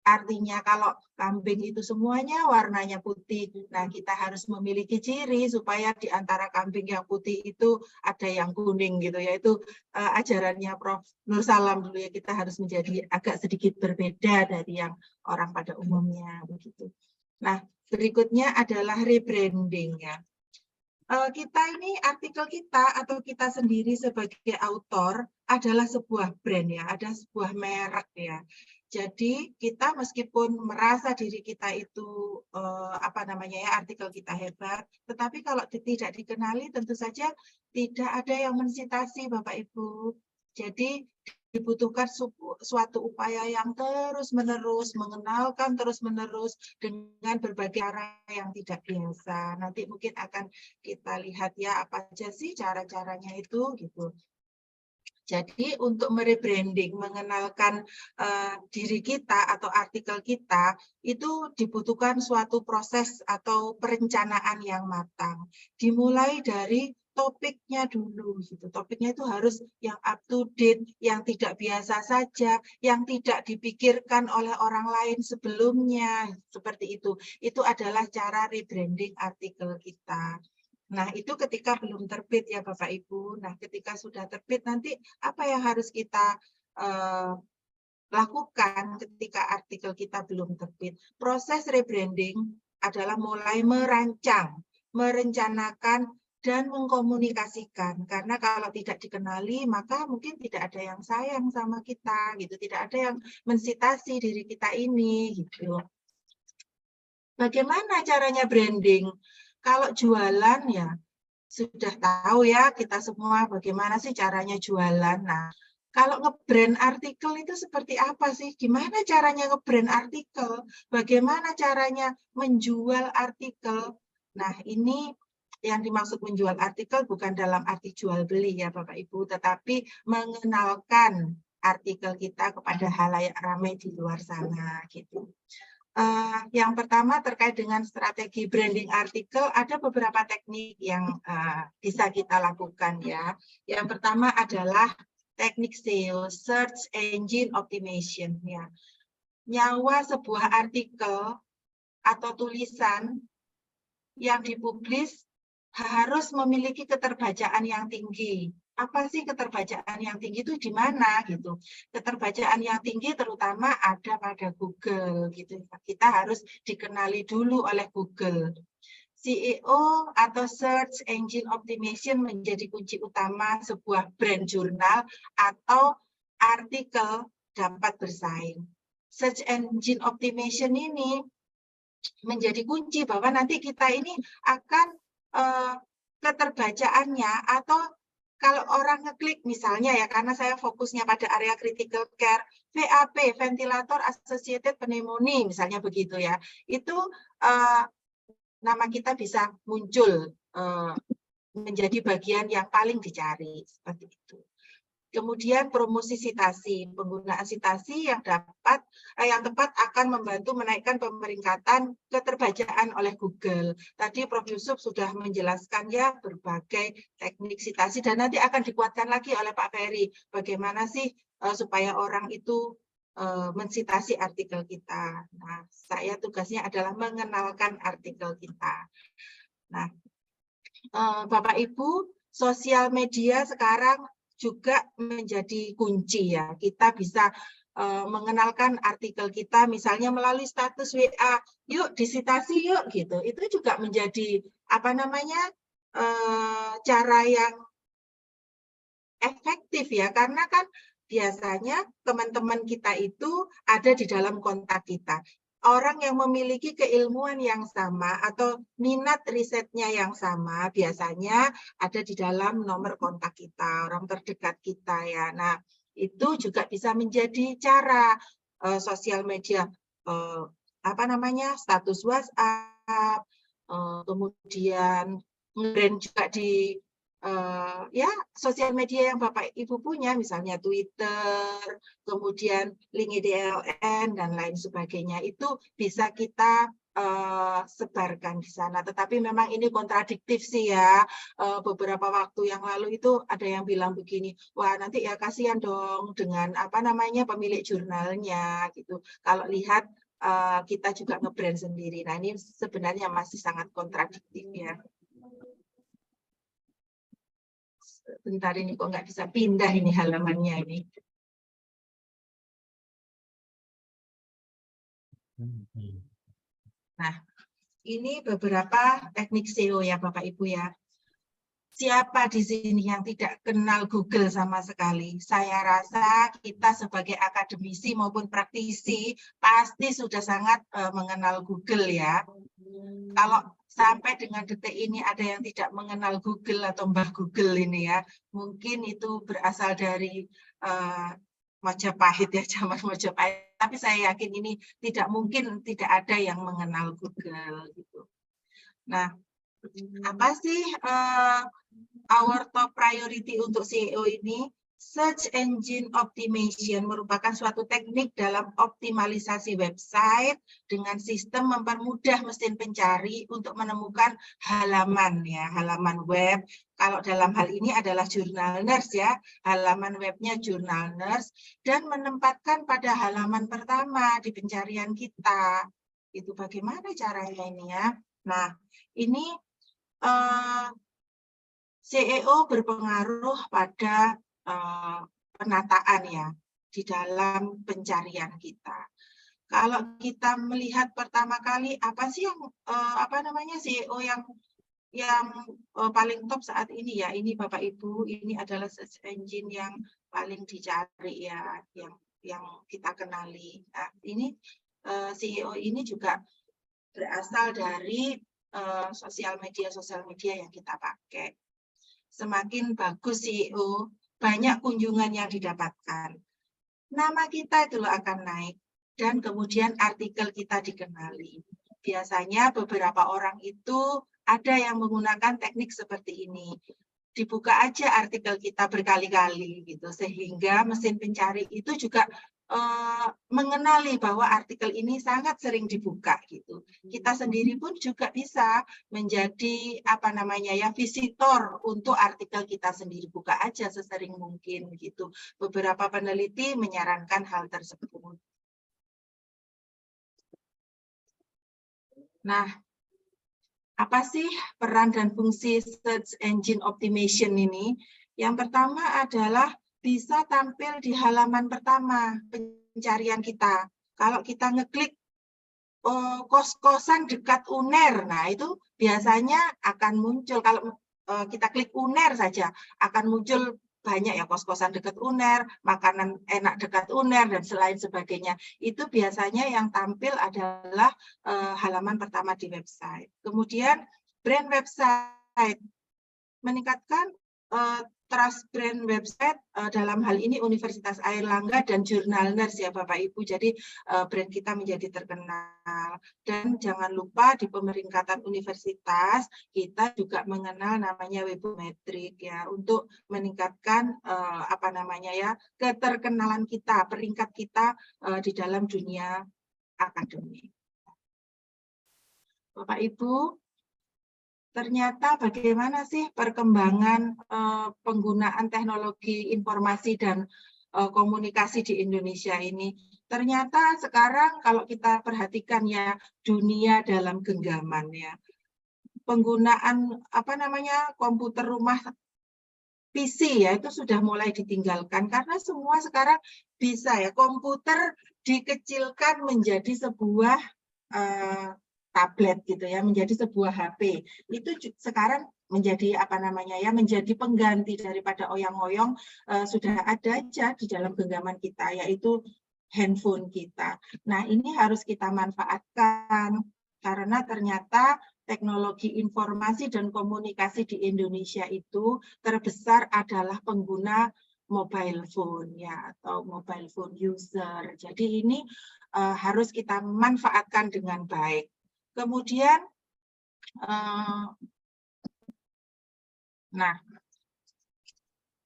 Artinya kalau kambing itu semuanya warnanya putih, nah kita harus memiliki ciri supaya di antara kambing yang putih itu ada yang kuning gitu, yaitu ajarannya Prof. Nur Salam dulu ya, kita harus menjadi agak sedikit berbeda dari yang orang pada umumnya begitu. Nah, berikutnya adalah rebranding ya. Kita ini artikel kita atau kita sendiri sebagai autor adalah sebuah brand ya, ada sebuah merek ya. Jadi kita meskipun merasa diri kita itu artikel kita hebat, tetapi kalau tidak dikenali tentu saja tidak ada yang mensitasi Bapak Ibu. Jadi dibutuhkan suatu upaya yang terus-menerus, mengenalkan terus-menerus dengan berbagai cara yang tidak biasa. Nanti mungkin akan kita lihat ya apa aja sih cara-caranya itu gitu. Jadi untuk merebranding, mengenalkan diri kita atau artikel kita, itu dibutuhkan suatu proses atau perencanaan yang matang. Dimulai dari topiknya dulu, gitu. Topiknya itu harus yang up to date, yang tidak biasa saja, yang tidak dipikirkan oleh orang lain sebelumnya, seperti itu. Itu adalah cara rebranding artikel kita. Nah, itu ketika belum terbit ya Bapak Ibu. Nah, ketika sudah terbit nanti apa yang harus kita lakukan ketika artikel kita belum terbit? Proses rebranding adalah mulai merancang, merencanakan, dan mengkomunikasikan. Karena kalau tidak dikenali, maka mungkin tidak ada yang sayang sama kita, gitu. Tidak ada yang mensitasi diri kita ini, gitu. Bagaimana caranya branding? Kalau jualan ya sudah tahu ya kita semua bagaimana sih caranya jualan. Nah, kalau nge-brand artikel itu seperti apa sih? Gimana caranya nge-brand artikel? Bagaimana caranya menjual artikel? Nah, ini yang dimaksud menjual artikel bukan dalam arti jual beli ya Bapak Ibu, tetapi mengenalkan artikel kita kepada halayak ramai di luar sana gitu. Yang pertama terkait dengan strategi branding artikel, ada beberapa teknik yang bisa kita lakukan ya. Yang pertama adalah teknik SEO, Search Engine Optimization ya. Nyawa sebuah artikel atau tulisan yang dipublis harus memiliki keterbacaan yang tinggi. Apa sih keterbacaan yang tinggi itu di mana gitu? Keterbacaan yang tinggi terutama ada pada Google gitu. Kita harus dikenali dulu oleh Google. SEO atau Search Engine Optimization menjadi kunci utama sebuah brand jurnal atau artikel dapat bersaing. Search Engine Optimization ini menjadi kunci bahwa nanti kita ini akan keterbacaannya atau kalau orang ngeklik misalnya ya, karena saya fokusnya pada area critical care, VAP, ventilator associated pneumonia misalnya begitu ya, itu nama kita bisa muncul menjadi bagian yang paling dicari seperti itu. Kemudian promosi citasi, penggunaan citasi yang tepat akan membantu menaikkan pemeringkatan keterbacaan oleh Google. Tadi Prof. Yusuf sudah menjelaskan ya berbagai teknik citasi dan nanti akan dikuatkan lagi oleh Pak Ferry. Bagaimana sih supaya orang itu mensitasi artikel kita. Nah, saya tugasnya adalah mengenalkan artikel kita. Nah, Bapak Ibu, sosial media sekarang juga menjadi kunci ya. Kita bisa mengenalkan artikel kita misalnya melalui status WA, yuk disitasi yuk gitu. Itu juga menjadi apa namanya cara yang efektif ya, karena kan biasanya teman-teman kita itu ada di dalam kontak kita. Orang yang memiliki keilmuan yang sama atau minat risetnya yang sama biasanya ada di dalam nomor kontak kita, orang terdekat kita ya. Nah, itu juga bisa menjadi cara sosial media apa namanya status WhatsApp, kemudian nge-brand juga di ya sosial media yang Bapak Ibu punya, misalnya Twitter, kemudian LinkedIn dan lain sebagainya, itu bisa kita sebarkan di sana. Tetapi memang ini kontradiktif sih ya. Beberapa waktu yang lalu itu ada yang bilang begini, wah nanti ya kasihan dong dengan apa namanya pemilik jurnalnya gitu. Kalau lihat kita juga nge-brand sendiri. Nah ini sebenarnya masih sangat kontradiktif ya. Bentar ini kok nggak bisa pindah ini halamannya ini. Nah, ini beberapa teknik SEO ya Bapak Ibu ya. Siapa di sini yang tidak kenal Google sama sekali? Saya rasa kita sebagai akademisi maupun praktisi pasti sudah sangat mengenal Google ya. Kalau sampai dengan detik ini ada yang tidak mengenal Google atau Mbah Google ini ya, mungkin itu berasal dari Majapahit ya, zaman Majapahit. Tapi saya yakin ini tidak mungkin tidak ada yang mengenal Google gitu. Nah, apa sih our top priority untuk SEO ini? Search Engine Optimization merupakan suatu teknik dalam optimalisasi website dengan sistem mempermudah mesin pencari untuk menemukan halaman ya, halaman web. Kalau dalam hal ini adalah Jurnal Nurse ya, halaman webnya Jurnal Nurse, dan menempatkan pada halaman pertama di pencarian kita. Itu bagaimana caranya ini ya? Nah, ini SEO berpengaruh pada penataan ya di dalam pencarian kita. Kalau kita melihat pertama kali apa sih yang apa namanya SEO yang paling top saat ini ya, ini Bapak Ibu, ini adalah search engine yang paling dicari ya, yang kita kenali. Nah, ini SEO ini juga berasal dari sosial media yang kita pakai. Semakin bagus SEO, banyak kunjungan yang didapatkan. Nama kita itu akan naik dan kemudian artikel kita dikenali. Biasanya beberapa orang itu ada yang menggunakan teknik seperti ini. Dibuka aja artikel kita berkali-kali gitu sehingga mesin pencari itu juga mengenali bahwa artikel ini sangat sering dibuka gitu. Kita sendiri pun juga bisa menjadi apa namanya ya visitor untuk artikel kita sendiri, buka aja sesering mungkin gitu. Beberapa peneliti menyarankan hal tersebut. Nah, apa sih peran dan fungsi search engine optimization ini? Yang pertama adalah bisa tampil di halaman pertama pencarian kita. Kalau kita ngeklik kos-kosan dekat UNER, nah itu biasanya akan muncul, kalau kita klik UNER saja, akan muncul banyak ya kos-kosan dekat UNER, makanan enak dekat UNER, dan selain sebagainya. Itu biasanya yang tampil adalah halaman pertama di website. Kemudian brand website, meningkatkan trust brand website dalam hal ini Universitas Airlangga dan Jurnal Nurse ya Bapak Ibu. Jadi brand kita menjadi terkenal. Dan jangan lupa di pemeringkatan universitas kita juga mengenal namanya Webometrik ya untuk meningkatkan apa namanya ya keterkenalan kita, peringkat kita di dalam dunia akademik. Bapak Ibu, ternyata bagaimana sih perkembangan penggunaan teknologi informasi dan komunikasi di Indonesia ini? Ternyata sekarang kalau kita perhatikan ya dunia dalam genggaman ya. Penggunaan apa namanya komputer rumah PC ya itu sudah mulai ditinggalkan karena semua sekarang bisa ya, komputer dikecilkan menjadi sebuah tablet gitu ya, menjadi sebuah HP. Itu sekarang menjadi apa namanya ya, menjadi pengganti daripada oyang-oyong, sudah ada aja di dalam genggaman kita, yaitu handphone kita. Nah, ini harus kita manfaatkan karena ternyata teknologi informasi dan komunikasi di Indonesia itu terbesar adalah pengguna mobile phone ya, atau mobile phone user. Jadi ini harus kita manfaatkan dengan baik. Kemudian nah,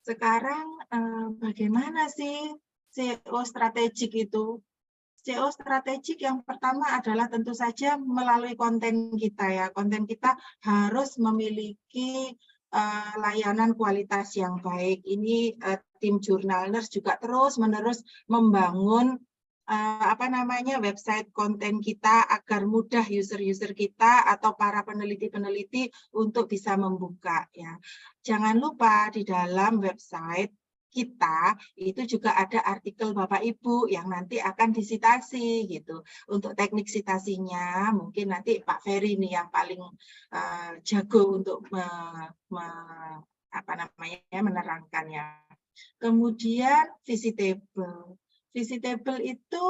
sekarang bagaimana sih SEO strategik itu? SEO strategik yang pertama adalah tentu saja melalui konten kita ya. Konten kita harus memiliki layanan kualitas yang baik. Ini tim Jurnalners juga terus-menerus membangun website konten kita agar mudah user-user kita atau para peneliti-peneliti untuk bisa membuka ya. Jangan lupa di dalam website kita itu juga ada artikel Bapak Ibu yang nanti akan disitasi gitu. Untuk teknik sitasinya mungkin nanti Pak Ferry nih yang paling jago untuk menerangkannya. Kemudian visitable. Visitable itu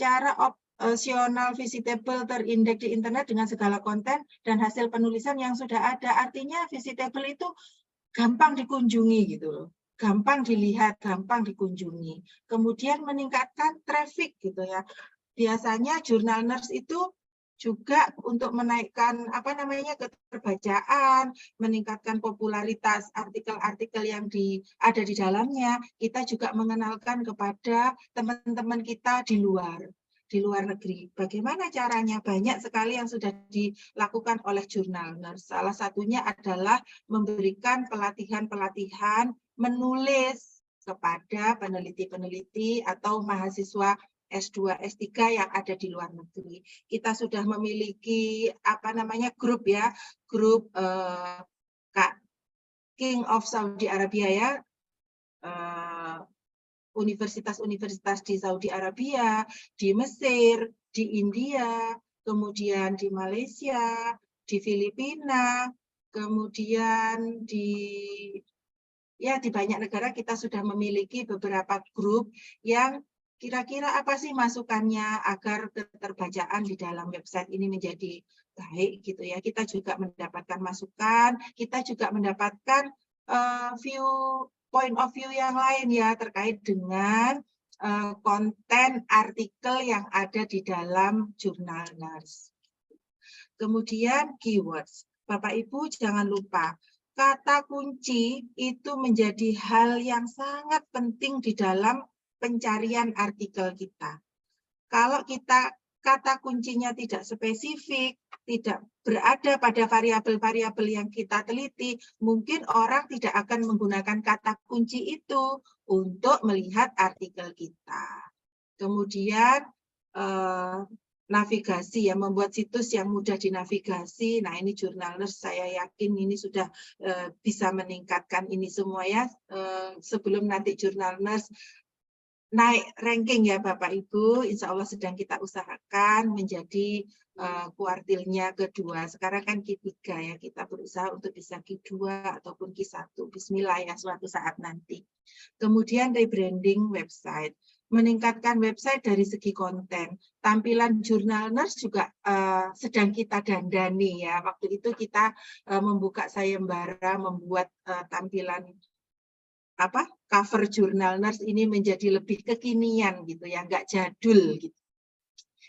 cara opsional visitable terindeks di internet dengan segala konten dan hasil penulisan yang sudah ada. Artinya visitable itu gampang dikunjungi gitu loh. Gampang dilihat, gampang dikunjungi. Kemudian meningkatkan traffic gitu ya. Biasanya Jurnalners itu juga untuk menaikkan keterbacaan, meningkatkan popularitas artikel-artikel yang ada di dalamnya. Kita juga mengenalkan kepada teman-teman kita di luar negeri. Bagaimana caranya? Banyak sekali yang sudah dilakukan oleh Jurnalners. Salah satunya adalah memberikan pelatihan-pelatihan menulis kepada peneliti-peneliti atau mahasiswa S2, S3 yang ada di luar negeri. Kita sudah memiliki grup ya, grup King of Saudi Arabia ya, universitas-universitas di Saudi Arabia, di Mesir, di India, kemudian di Malaysia, di Filipina, kemudian di banyak negara kita sudah memiliki beberapa grup yang kira-kira apa sih masukannya agar keterbacaan di dalam website ini menjadi baik gitu ya. Kita juga mendapatkan masukan, kita juga mendapatkan point of view yang lain ya terkait dengan konten artikel yang ada di dalam Jurnalners. Kemudian keywords. Bapak Ibu jangan lupa kata kunci itu menjadi hal yang sangat penting di dalam pencarian artikel kita. Kalau kata kuncinya tidak spesifik, tidak berada pada variabel-variabel yang kita teliti, mungkin orang tidak akan menggunakan kata kunci itu untuk melihat artikel kita. Kemudian navigasi ya, membuat situs yang mudah dinavigasi. Nah, ini Jurnalners saya yakin ini sudah bisa meningkatkan ini semua ya. Sebelum nanti Jurnalners naik ranking ya Bapak Ibu, insya Allah sedang kita usahakan menjadi kuartilnya kedua. Sekarang kan Q3 ya, kita berusaha untuk bisa Q2 ataupun Q1. Bismillah ya suatu saat nanti. Kemudian rebranding website. Meningkatkan website dari segi konten. Tampilan Jurnalners juga sedang kita dandani ya. Waktu itu kita membuka sayembara, membuat tampilan cover Jurnalners ini menjadi lebih kekinian gitu ya, nggak jadul gitu.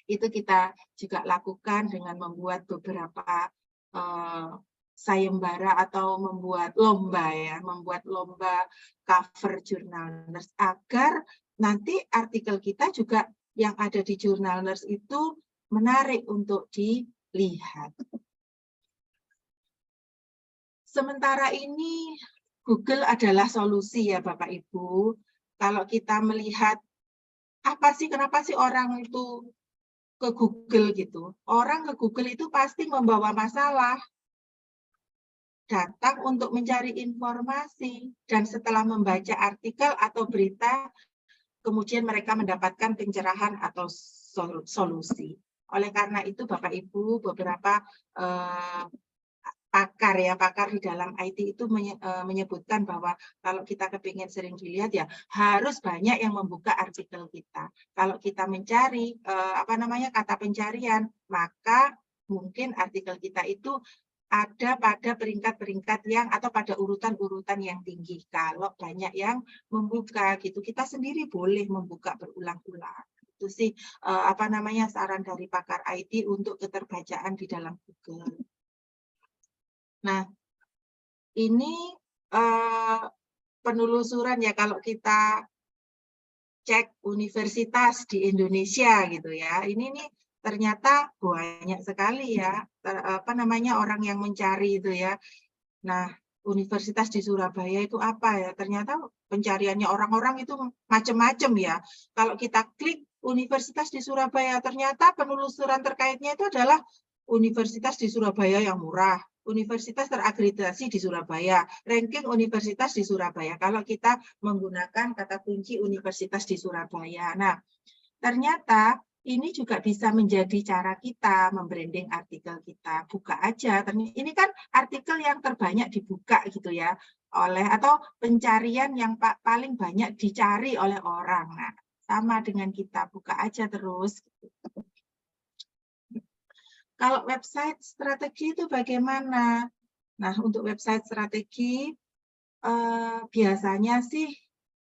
Itu kita juga lakukan dengan membuat beberapa sayembara atau membuat lomba ya, membuat lomba cover Jurnalners agar nanti artikel kita juga yang ada di Jurnalners itu menarik untuk dilihat. Sementara ini Google adalah solusi ya Bapak Ibu. Kalau kita melihat kenapa sih orang itu ke Google gitu. Orang ke Google itu pasti membawa masalah. datang untuk mencari informasi, dan setelah membaca artikel atau berita, kemudian mereka mendapatkan pencerahan atau solusi. Oleh karena itu, Bapak Ibu, beberapa pakar di dalam IT itu menyebutkan bahwa kalau kita kepingin sering dilihat ya harus banyak yang membuka artikel kita. Kalau kita mencari kata pencarian, maka mungkin artikel kita itu ada pada peringkat-peringkat yang atau pada urutan-urutan yang tinggi. Kalau banyak yang membuka gitu, kita sendiri boleh membuka berulang-ulang. Itu sih saran dari pakar IT untuk keterbacaan di dalam Google. Nah, ini penelusuran ya kalau kita cek universitas di Indonesia gitu ya. Ini nih ternyata banyak sekali ya orang yang mencari itu ya. Nah, universitas di Surabaya itu apa ya? Ternyata pencariannya orang-orang itu macam-macam ya. Kalau kita klik universitas di Surabaya, ternyata penelusuran terkaitnya itu adalah universitas di Surabaya yang murah, universitas terakreditasi di Surabaya, ranking universitas di Surabaya. Kalau kita menggunakan kata kunci universitas di Surabaya. Nah, ternyata ini juga bisa menjadi cara kita membranding artikel kita. Buka aja. Ini kan artikel yang terbanyak dibuka gitu ya, atau pencarian yang paling banyak dicari oleh orang. Nah, sama dengan kita, buka aja terus. Kalau website strategi itu bagaimana? Nah, untuk website strategi biasanya sih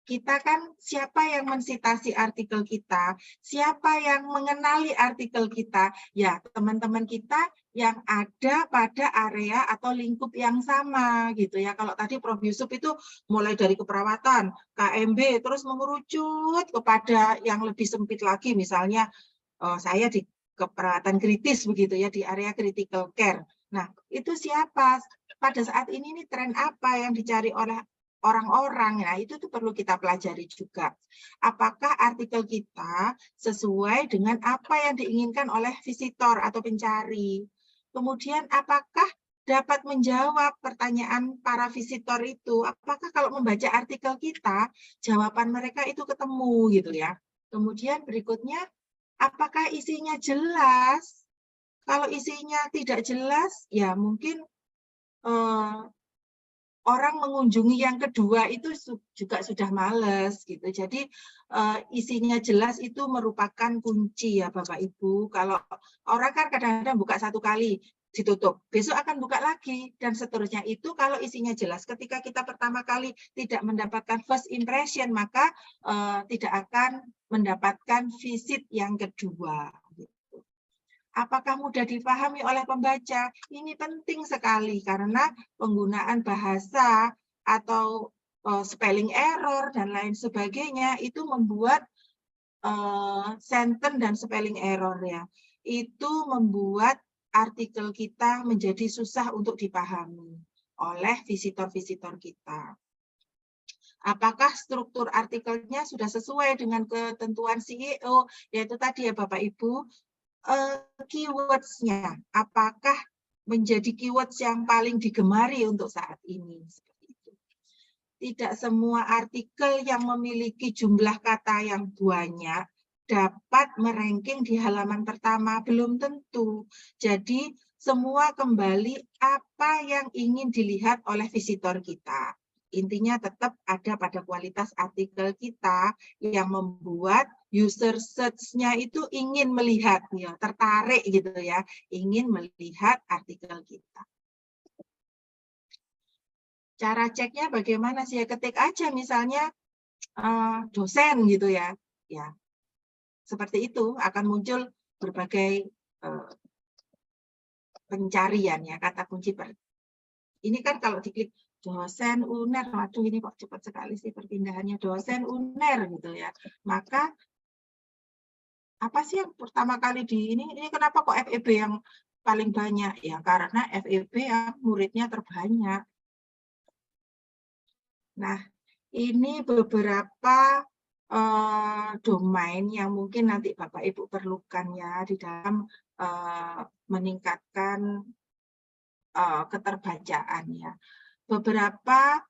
kita kan siapa yang mensitasi artikel kita, siapa yang mengenali artikel kita, ya teman-teman kita yang ada pada area atau lingkup yang sama gitu ya. Kalau tadi Prof. Yusuf itu mulai dari keperawatan, KMB, terus mengerucut kepada yang lebih sempit lagi, misalnya saya di keperawatan kritis begitu ya, di area critical care. Nah, itu siapa? Pada saat ini nih tren apa yang dicari oleh orang-orang? Nah, itu tuh perlu kita pelajari juga. Apakah artikel kita sesuai dengan apa yang diinginkan oleh visitor atau pencari? Kemudian apakah dapat menjawab pertanyaan para visitor itu? Apakah kalau membaca artikel kita, jawaban mereka itu ketemu gitu ya? Kemudian berikutnya, apakah isinya jelas? Kalau isinya tidak jelas, ya mungkin orang mengunjungi yang kedua itu juga sudah males gitu. Jadi isinya jelas itu merupakan kunci ya Bapak Ibu. Kalau orang kan kadang-kadang buka satu kali ditutup, besok akan buka lagi dan seterusnya. Itu kalau isinya jelas. Ketika kita pertama kali tidak mendapatkan first impression, maka tidak akan mendapatkan visit yang kedua. Apakah mudah dipahami oleh pembaca? Ini penting sekali karena penggunaan bahasa atau spelling error dan lain sebagainya itu membuat sentence dan spelling error ya. Itu membuat artikel kita menjadi susah untuk dipahami oleh visitor-visitor kita. Apakah struktur artikelnya sudah sesuai dengan ketentuan CEO, yaitu tadi ya Bapak Ibu, keywords-nya, apakah menjadi keywords yang paling digemari untuk saat ini? Tidak semua artikel yang memiliki jumlah kata yang banyak dapat meranking di halaman pertama, belum tentu. Jadi, semua kembali apa yang ingin dilihat oleh visitor kita. Intinya tetap ada pada kualitas artikel kita yang membuat user search-nya itu ingin melihat, ya, tertarik gitu ya, ingin melihat artikel kita. Cara ceknya bagaimana sih? Ketik aja misalnya dosen gitu ya. Ya. Seperti itu akan muncul berbagai pencarian ya, kata kunci. Ini kan kalau diklik dosen UNER, waduh ini kok cepat sekali sih perpindahannya, dosen UNER gitu ya. Maka apa sih yang pertama kali ini kenapa kok FEB yang paling banyak? Ya karena FEB yang muridnya terbanyak. Nah, ini beberapa domain yang mungkin nanti Bapak Ibu perlukan ya di dalam meningkatkan keterbacaan ya. Beberapa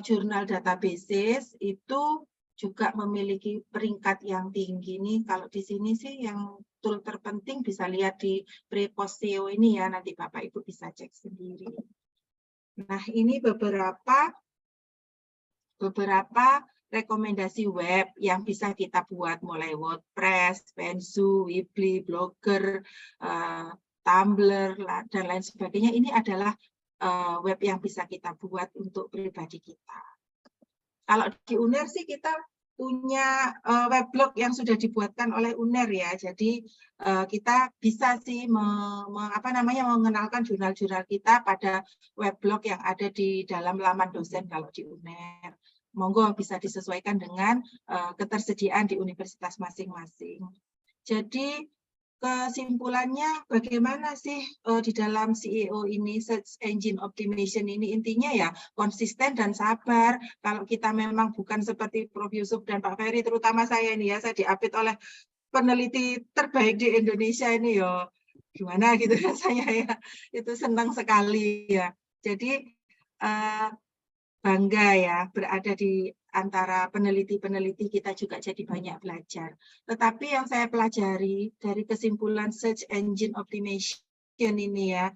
jurnal databases itu juga memiliki peringkat yang tinggi nih. Kalau di sini sih yang tool terpenting bisa lihat di pre-post SEO ini ya, nanti Bapak Ibu bisa cek sendiri. Nah, ini beberapa rekomendasi web yang bisa kita buat, mulai WordPress, Pensu, Weebly, Blogger, Tumblr, dan lain sebagainya. Ini adalah web yang bisa kita buat untuk pribadi kita. Kalau di UNER sih kita punya weblog yang sudah dibuatkan oleh UNER ya. Jadi kita bisa sih mengenalkan jurnal-jurnal kita pada weblog yang ada di dalam laman dosen kalau di UNER. Monggo bisa disesuaikan dengan ketersediaan di universitas masing-masing. Jadi kesimpulannya bagaimana sih di dalam SEO ini, Search Engine Optimization ini, intinya ya konsisten dan sabar. Kalau kita memang bukan seperti Prof. Yusuf dan Pak Ferry, terutama saya ini ya, saya diapit oleh peneliti terbaik di Indonesia ini ya, gimana gitu rasanya ya, itu senang sekali ya. Jadi bangga ya berada di antara peneliti-peneliti, kita juga jadi banyak belajar. Tetapi yang saya pelajari dari kesimpulan Search Engine Optimization ini ya,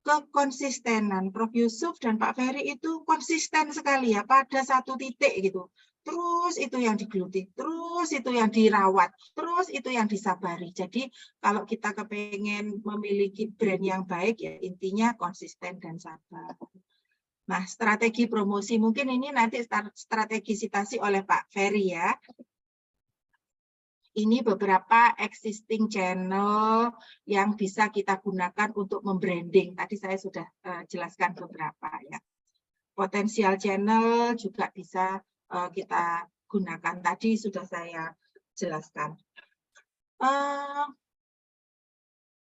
kekonsistenan Prof. Yusuf dan Pak Ferry itu konsisten sekali ya, pada satu titik gitu. Terus itu yang digeluti, terus itu yang dirawat, terus itu yang disabari. Jadi kalau kita kepengen memiliki brand yang baik ya, intinya konsisten dan sabar. Nah, strategi promosi mungkin ini nanti strategi citasi oleh Pak Ferry ya. Ini beberapa existing channel yang bisa kita gunakan untuk membranding. Tadi saya sudah jelaskan beberapa ya. Potensial channel juga bisa kita gunakan. Tadi sudah saya jelaskan.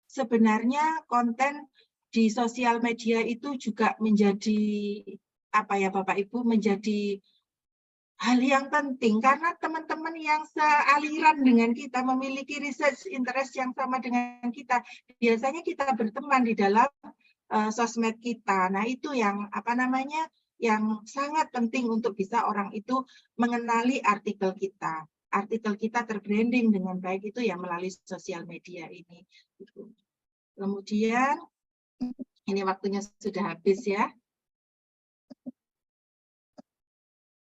Sebenarnya konten di sosial media itu juga menjadi apa ya Bapak Ibu, menjadi hal yang penting karena teman-teman yang sealiran dengan kita, memiliki research interest yang sama dengan kita, biasanya kita berteman di dalam sosmed kita. Nah, itu yang apa namanya, yang sangat penting untuk bisa orang itu mengenali artikel kita. Artikel kita terbranding dengan baik itu ya melalui sosial media ini. Kemudian ini waktunya sudah habis ya.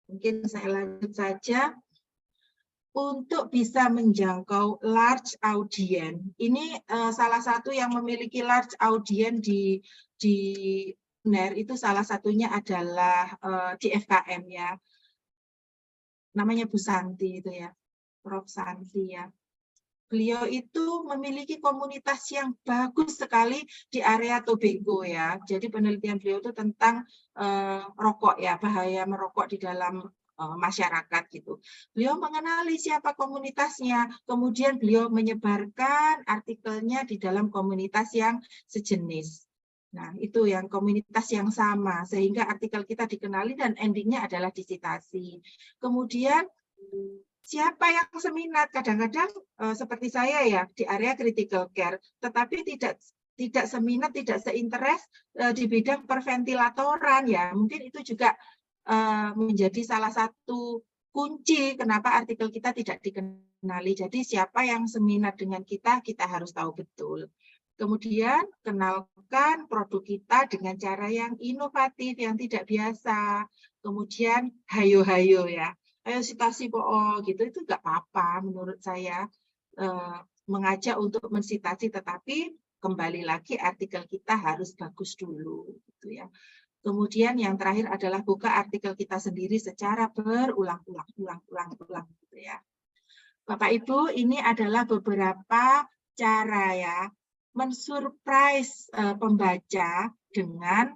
Mungkin saya lanjut saja. Untuk bisa menjangkau large audience, ini salah satu yang memiliki large audience di UNER itu salah satunya adalah di FKM ya. Namanya Bu Santi itu ya, Prof. Santi ya. Beliau itu memiliki komunitas yang bagus sekali di area Tobago ya. Jadi penelitian beliau itu tentang rokok ya, bahaya merokok di dalam masyarakat gitu. Beliau mengenali siapa komunitasnya, kemudian beliau menyebarkan artikelnya di dalam komunitas yang sejenis. Nah, itu yang komunitas yang sama, sehingga artikel kita dikenali dan endingnya adalah disitasi. Kemudian siapa yang seminat, kadang-kadang seperti saya ya di area critical care, tetapi tidak seminat, tidak seinteres di bidang perventilatoran ya. Mungkin itu juga menjadi salah satu kunci kenapa artikel kita tidak dikenali. Jadi siapa yang seminat dengan kita, kita harus tahu betul. Kemudian kenalkan produk kita dengan cara yang inovatif, yang tidak biasa. Kemudian hayo-hayo ya. Ayo citasi gitu, itu nggak apa-apa menurut saya, mengajak untuk mensitasi, tetapi kembali lagi artikel kita harus bagus dulu gitu ya. Kemudian yang terakhir adalah buka artikel kita sendiri secara berulang-ulang gitu ya. Bapak Ibu, ini adalah beberapa cara ya mensurprise pembaca dengan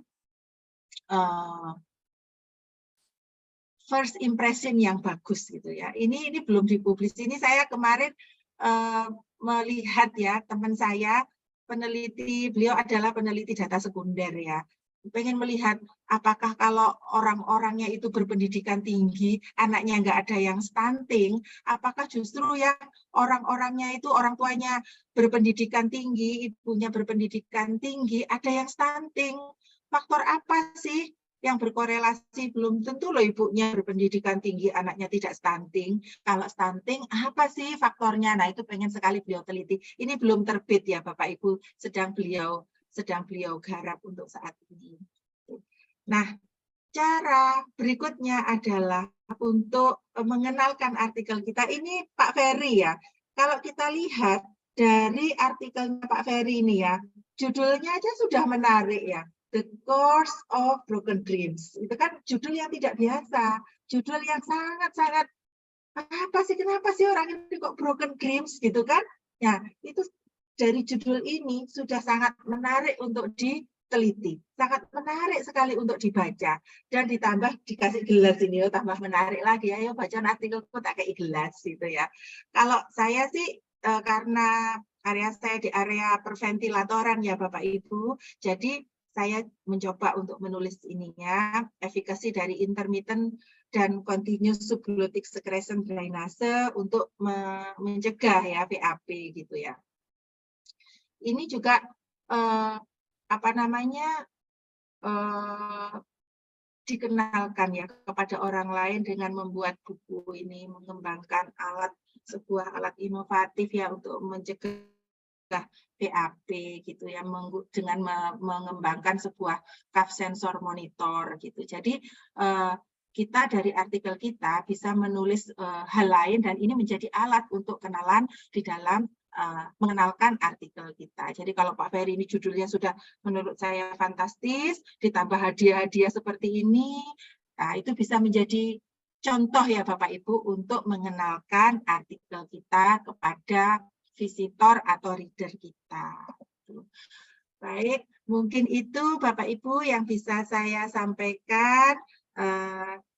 first impression yang bagus gitu ya. Ini belum dipublis. Ini saya kemarin melihat ya, teman saya peneliti, beliau adalah peneliti data sekunder ya. pengen melihat apakah kalau orang-orangnya itu berpendidikan tinggi, anaknya nggak ada yang stunting, apakah justru yang orang-orangnya itu orang tuanya berpendidikan tinggi, ibunya berpendidikan tinggi, ada yang stunting. Faktor apa sih yang berkorelasi? Belum tentu loh ibunya berpendidikan tinggi, anaknya tidak stunting. Kalau stunting, apa sih faktornya? Nah, itu pengen sekali beliau teliti. Ini belum terbit ya Bapak Ibu, sedang beliau garap untuk saat ini. Nah, cara berikutnya adalah untuk mengenalkan artikel kita. Ini Pak Ferry ya. Kalau kita lihat dari artikelnya Pak Ferry ini ya, judulnya aja sudah menarik ya. The Course of Broken Dreams. Itu kan judul yang tidak biasa. Judul yang sangat-sangat, apa sih, kenapa sih orang ini kok broken dreams gitu kan? Nah, itu dari judul ini sudah sangat menarik untuk diteliti. Sangat menarik sekali untuk dibaca. Dan ditambah dikasih gelas ini, tambah menarik lagi. Ayo baca artikelku tak kayak gelas gitu ya. Kalau saya sih, karena area saya di area perventilatoran ya Bapak Ibu, jadi saya mencoba untuk menulis ininya, efikasi dari intermittent dan continuous subglotic secretion drainase untuk mencegah ya VAP gitu ya. Ini juga dikenalkan ya kepada orang lain dengan membuat buku ini, mengembangkan sebuah alat inovatif ya untuk mencegah VAP gitu ya, dengan mengembangkan sebuah cuff sensor monitor gitu. Jadi kita dari artikel kita bisa menulis hal lain dan ini menjadi alat untuk kenalan di dalam mengenalkan artikel kita. Jadi kalau Pak Ferry ini judulnya sudah menurut saya fantastis, ditambah hadiah-hadiah seperti ini, nah itu bisa menjadi contoh ya Bapak Ibu untuk mengenalkan artikel kita kepada visitor atau reader kita. Baik, mungkin itu Bapak Ibu yang bisa saya sampaikan.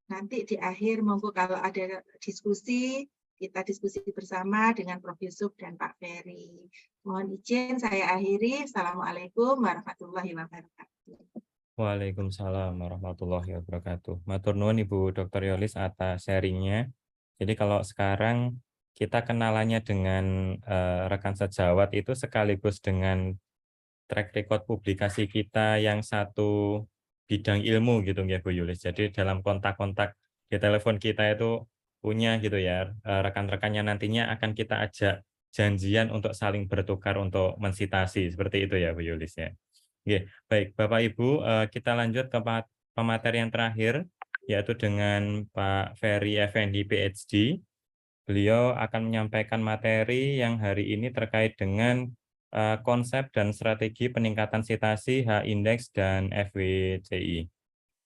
Nanti di akhir monggo kalau ada diskusi, kita diskusi bersama dengan Prof. Yusuf dan Pak Ferry. Mohon izin saya akhiri. Assalamualaikum warahmatullahi wabarakatuh. Waalaikumsalam warahmatullahi wabarakatuh. Matur nuwun Ibu Dr. Yolis atas sharingnya. Jadi kalau sekarang kita kenalannya dengan rekan sejawat itu sekaligus dengan track record publikasi kita yang satu bidang ilmu gitu ya Bu Yolis. Jadi dalam kontak-kontak di telepon kita itu punya gitu ya, rekan-rekannya nantinya akan kita ajak janjian untuk saling bertukar untuk mensitasi, seperti itu ya Bu Yolis ya. Oke, baik Bapak Ibu, kita lanjut ke pemateri yang terakhir, yaitu dengan Pak Ferry Effendi PhD. Beliau akan menyampaikan materi yang hari ini terkait dengan konsep dan strategi peningkatan sitasi, H-index, dan FWCI.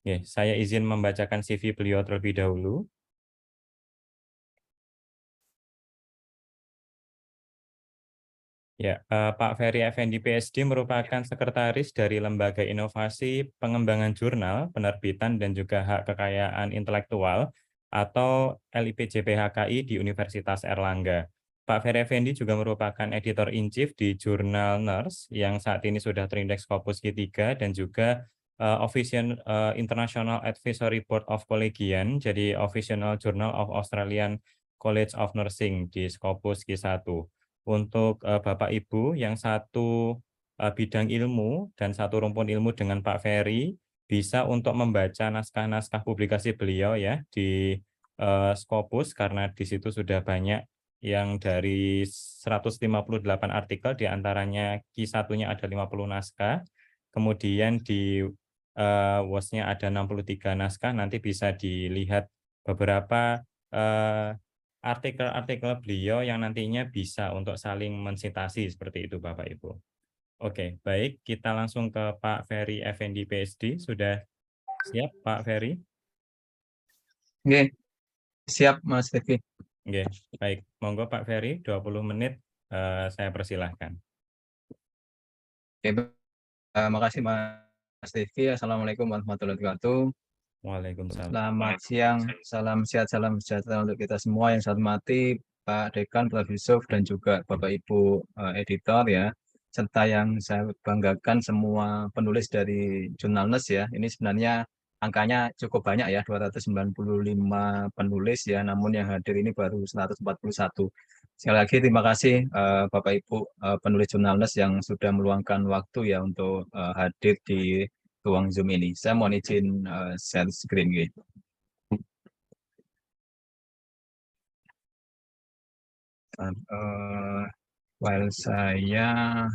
Oke, saya izin membacakan CV beliau terlebih dahulu. Ya, Pak Ferry Effendi PhD merupakan sekretaris dari Lembaga Inovasi Pengembangan Jurnal, Penerbitan, dan juga Hak Kekayaan Intelektual atau LIPJPHKI di Universitas Erlangga. Pak Ferry Effendi juga merupakan editor-in-chief di jurnal Nurse yang saat ini sudah terindeks Scopus Q3 dan juga Official International Advisory Board of Collegian, jadi Official Journal of Australian College of Nursing di Scopus Q1. Untuk Bapak Ibu yang satu bidang ilmu dan satu rumpun ilmu dengan Pak Ferry, bisa untuk membaca naskah-naskah publikasi beliau ya di Scopus, karena di situ sudah banyak yang dari 158 artikel, diantaranya Q1-nya ada 50 naskah, kemudian di WOS-nya ada 63 naskah, nanti bisa dilihat beberapa artikel-artikel beliau yang nantinya bisa untuk saling mensitasi seperti itu Bapak Ibu. Oke, baik, kita langsung ke Pak Ferry Effendi PhD. Sudah siap Pak Ferry? Oke, siap Mas Devi. Oke, baik. Monggo Pak Ferry, 20 menit saya persilahkan. Oke, makasih Mas Devi. Assalamualaikum warahmatullahi wabarakatuh. Waalaikumsalam. Selamat siang, salam sehat, salam sejahtera untuk kita semua. Yang saya hormati Pak Dekan, Prof. Yusuf, dan juga Bapak Ibu editor ya. serta yang saya banggakan semua penulis dari Jurnal Nurse ya. Ini sebenarnya angkanya cukup banyak ya, 295 penulis ya, namun yang hadir ini baru 141. Sekali lagi terima kasih Bapak Ibu penulis Jurnal Nurse yang sudah meluangkan waktu ya untuk hadir di ruang Zoom ini. Saya mohon izin share screen gitu. File saya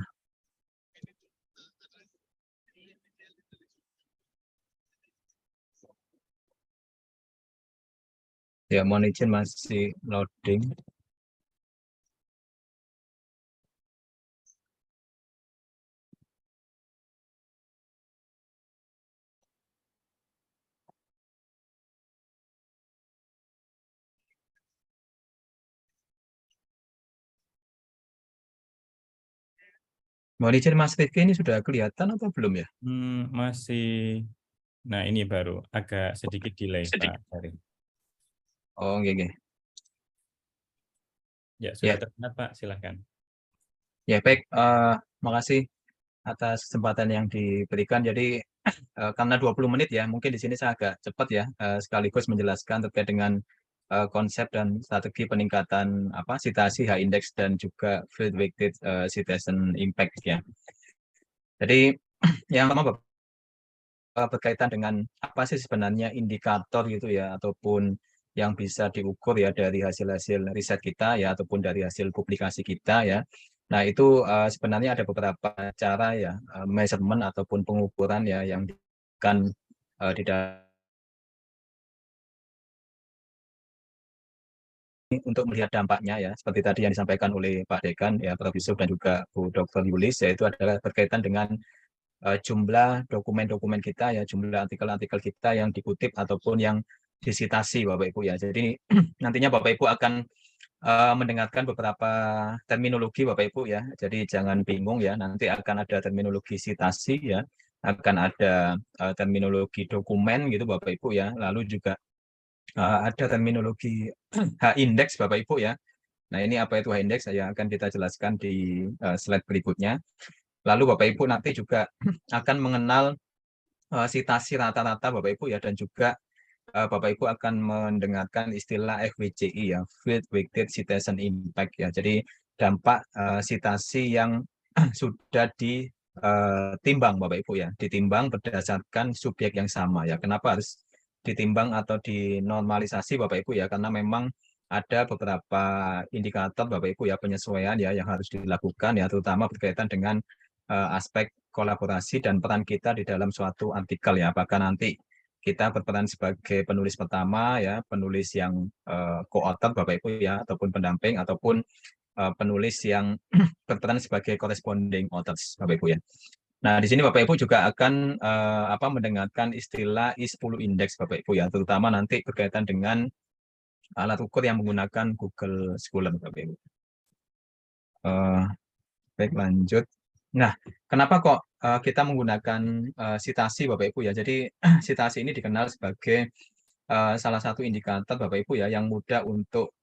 ya, mohon izin masih loading. Mohon izin Mas Rifki, ini sudah kelihatan atau belum ya? Masih, nah ini baru agak sedikit delay Pak Syarif. Oh, oke. Ya, sudah Ya. terlihat Pak, silahkan. Ya, baik. Makasih atas kesempatan yang diberikan. Jadi, karena 20 menit ya, mungkin di sini saya agak cepat ya, sekaligus menjelaskan terkait dengan konsep dan strategi peningkatan citasi high index dan juga field weighted citizen impact ya. Jadi, yang pertama berkaitan dengan apa sih sebenarnya indikator gitu ya, ataupun yang bisa diukur ya dari hasil-hasil riset kita ya, ataupun dari hasil publikasi kita ya. Nah itu sebenarnya ada beberapa cara ya, measurement ataupun pengukuran ya yang akan di dalam untuk melihat dampaknya ya, seperti tadi yang disampaikan oleh Pak Dekan ya, Prof. Yusuf dan juga Bu Dr. Yulis, yaitu adalah berkaitan dengan jumlah dokumen-dokumen kita ya, jumlah artikel-artikel kita yang dikutip ataupun yang disitasi Bapak Ibu ya. Jadi nantinya Bapak Ibu akan mendengarkan beberapa terminologi Bapak Ibu ya. Jadi jangan bingung ya, nanti akan ada terminologi sitasi ya, akan ada terminologi dokumen gitu Bapak Ibu ya. Lalu juga ada terminologi H-index Bapak Ibu ya. Nah ini apa itu H-index yang akan kita jelaskan di slide berikutnya. Lalu Bapak Ibu nanti juga akan mengenal sitasi rata-rata Bapak Ibu ya, dan juga Bapak Ibu akan mendengarkan istilah FWCI ya, Field Weighted Citizen Impact ya. Jadi dampak sitasi yang sudah ditimbang Bapak Ibu ya, ditimbang berdasarkan subjek yang sama ya. Kenapa harus ditimbang atau dinormalisasi Bapak Ibu ya? Karena memang ada beberapa indikator Bapak Ibu ya, penyesuaian ya yang harus dilakukan ya, terutama berkaitan dengan aspek kolaborasi dan peran kita di dalam suatu artikel ya. Apakah nanti kita berperan sebagai penulis pertama ya, penulis yang co-author Bapak Ibu ya, ataupun pendamping, ataupun penulis yang berperan sebagai corresponding authors Bapak Ibu ya. Nah, di sini Bapak Ibu juga akan mendengarkan istilah I10 index Bapak Ibu ya, terutama nanti berkaitan dengan alat ukur yang menggunakan Google Scholar Bapak Ibu. Baik, lanjut. Nah, kenapa kok kita menggunakan sitasi Bapak Ibu ya? Jadi sitasi ini dikenal sebagai salah satu indikator Bapak Ibu ya yang mudah untuk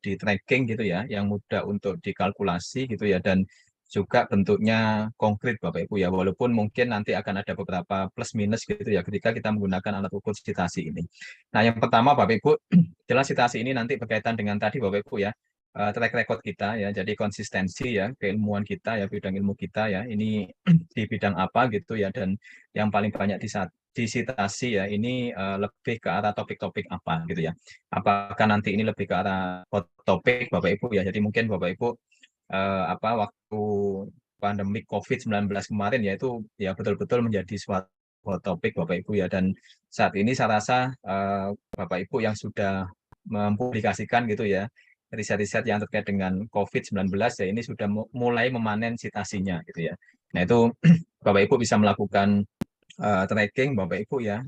di tracking gitu ya, yang mudah untuk dikalkulasi gitu ya, dan juga bentuknya konkret Bapak Ibu ya, walaupun mungkin nanti akan ada beberapa plus minus gitu ya ketika kita menggunakan alat ukur sitasi ini. Nah, yang pertama Bapak Ibu, jelas sitasi ini nanti berkaitan dengan tadi Bapak Ibu ya, track record kita ya, jadi konsistensi ya, keilmuan kita ya, bidang ilmu kita ya, ini di bidang apa gitu ya, dan yang paling banyak disitasi ya, ini lebih ke arah topik-topik apa gitu ya. Apakah nanti ini lebih ke arah hot topik Bapak Ibu ya, jadi mungkin Bapak Ibu waktu pandemi COVID-19 kemarin ya, itu ya betul-betul menjadi suatu hot topik Bapak Ibu ya, dan saat ini saya rasa Bapak Ibu yang sudah mempublikasikan gitu ya, riset-riset yang terkait dengan COVID-19 ya, ini sudah mulai memanen sitasinya gitu ya. Nah itu Bapak Ibu bisa melakukan tracking Bapak Ibu ya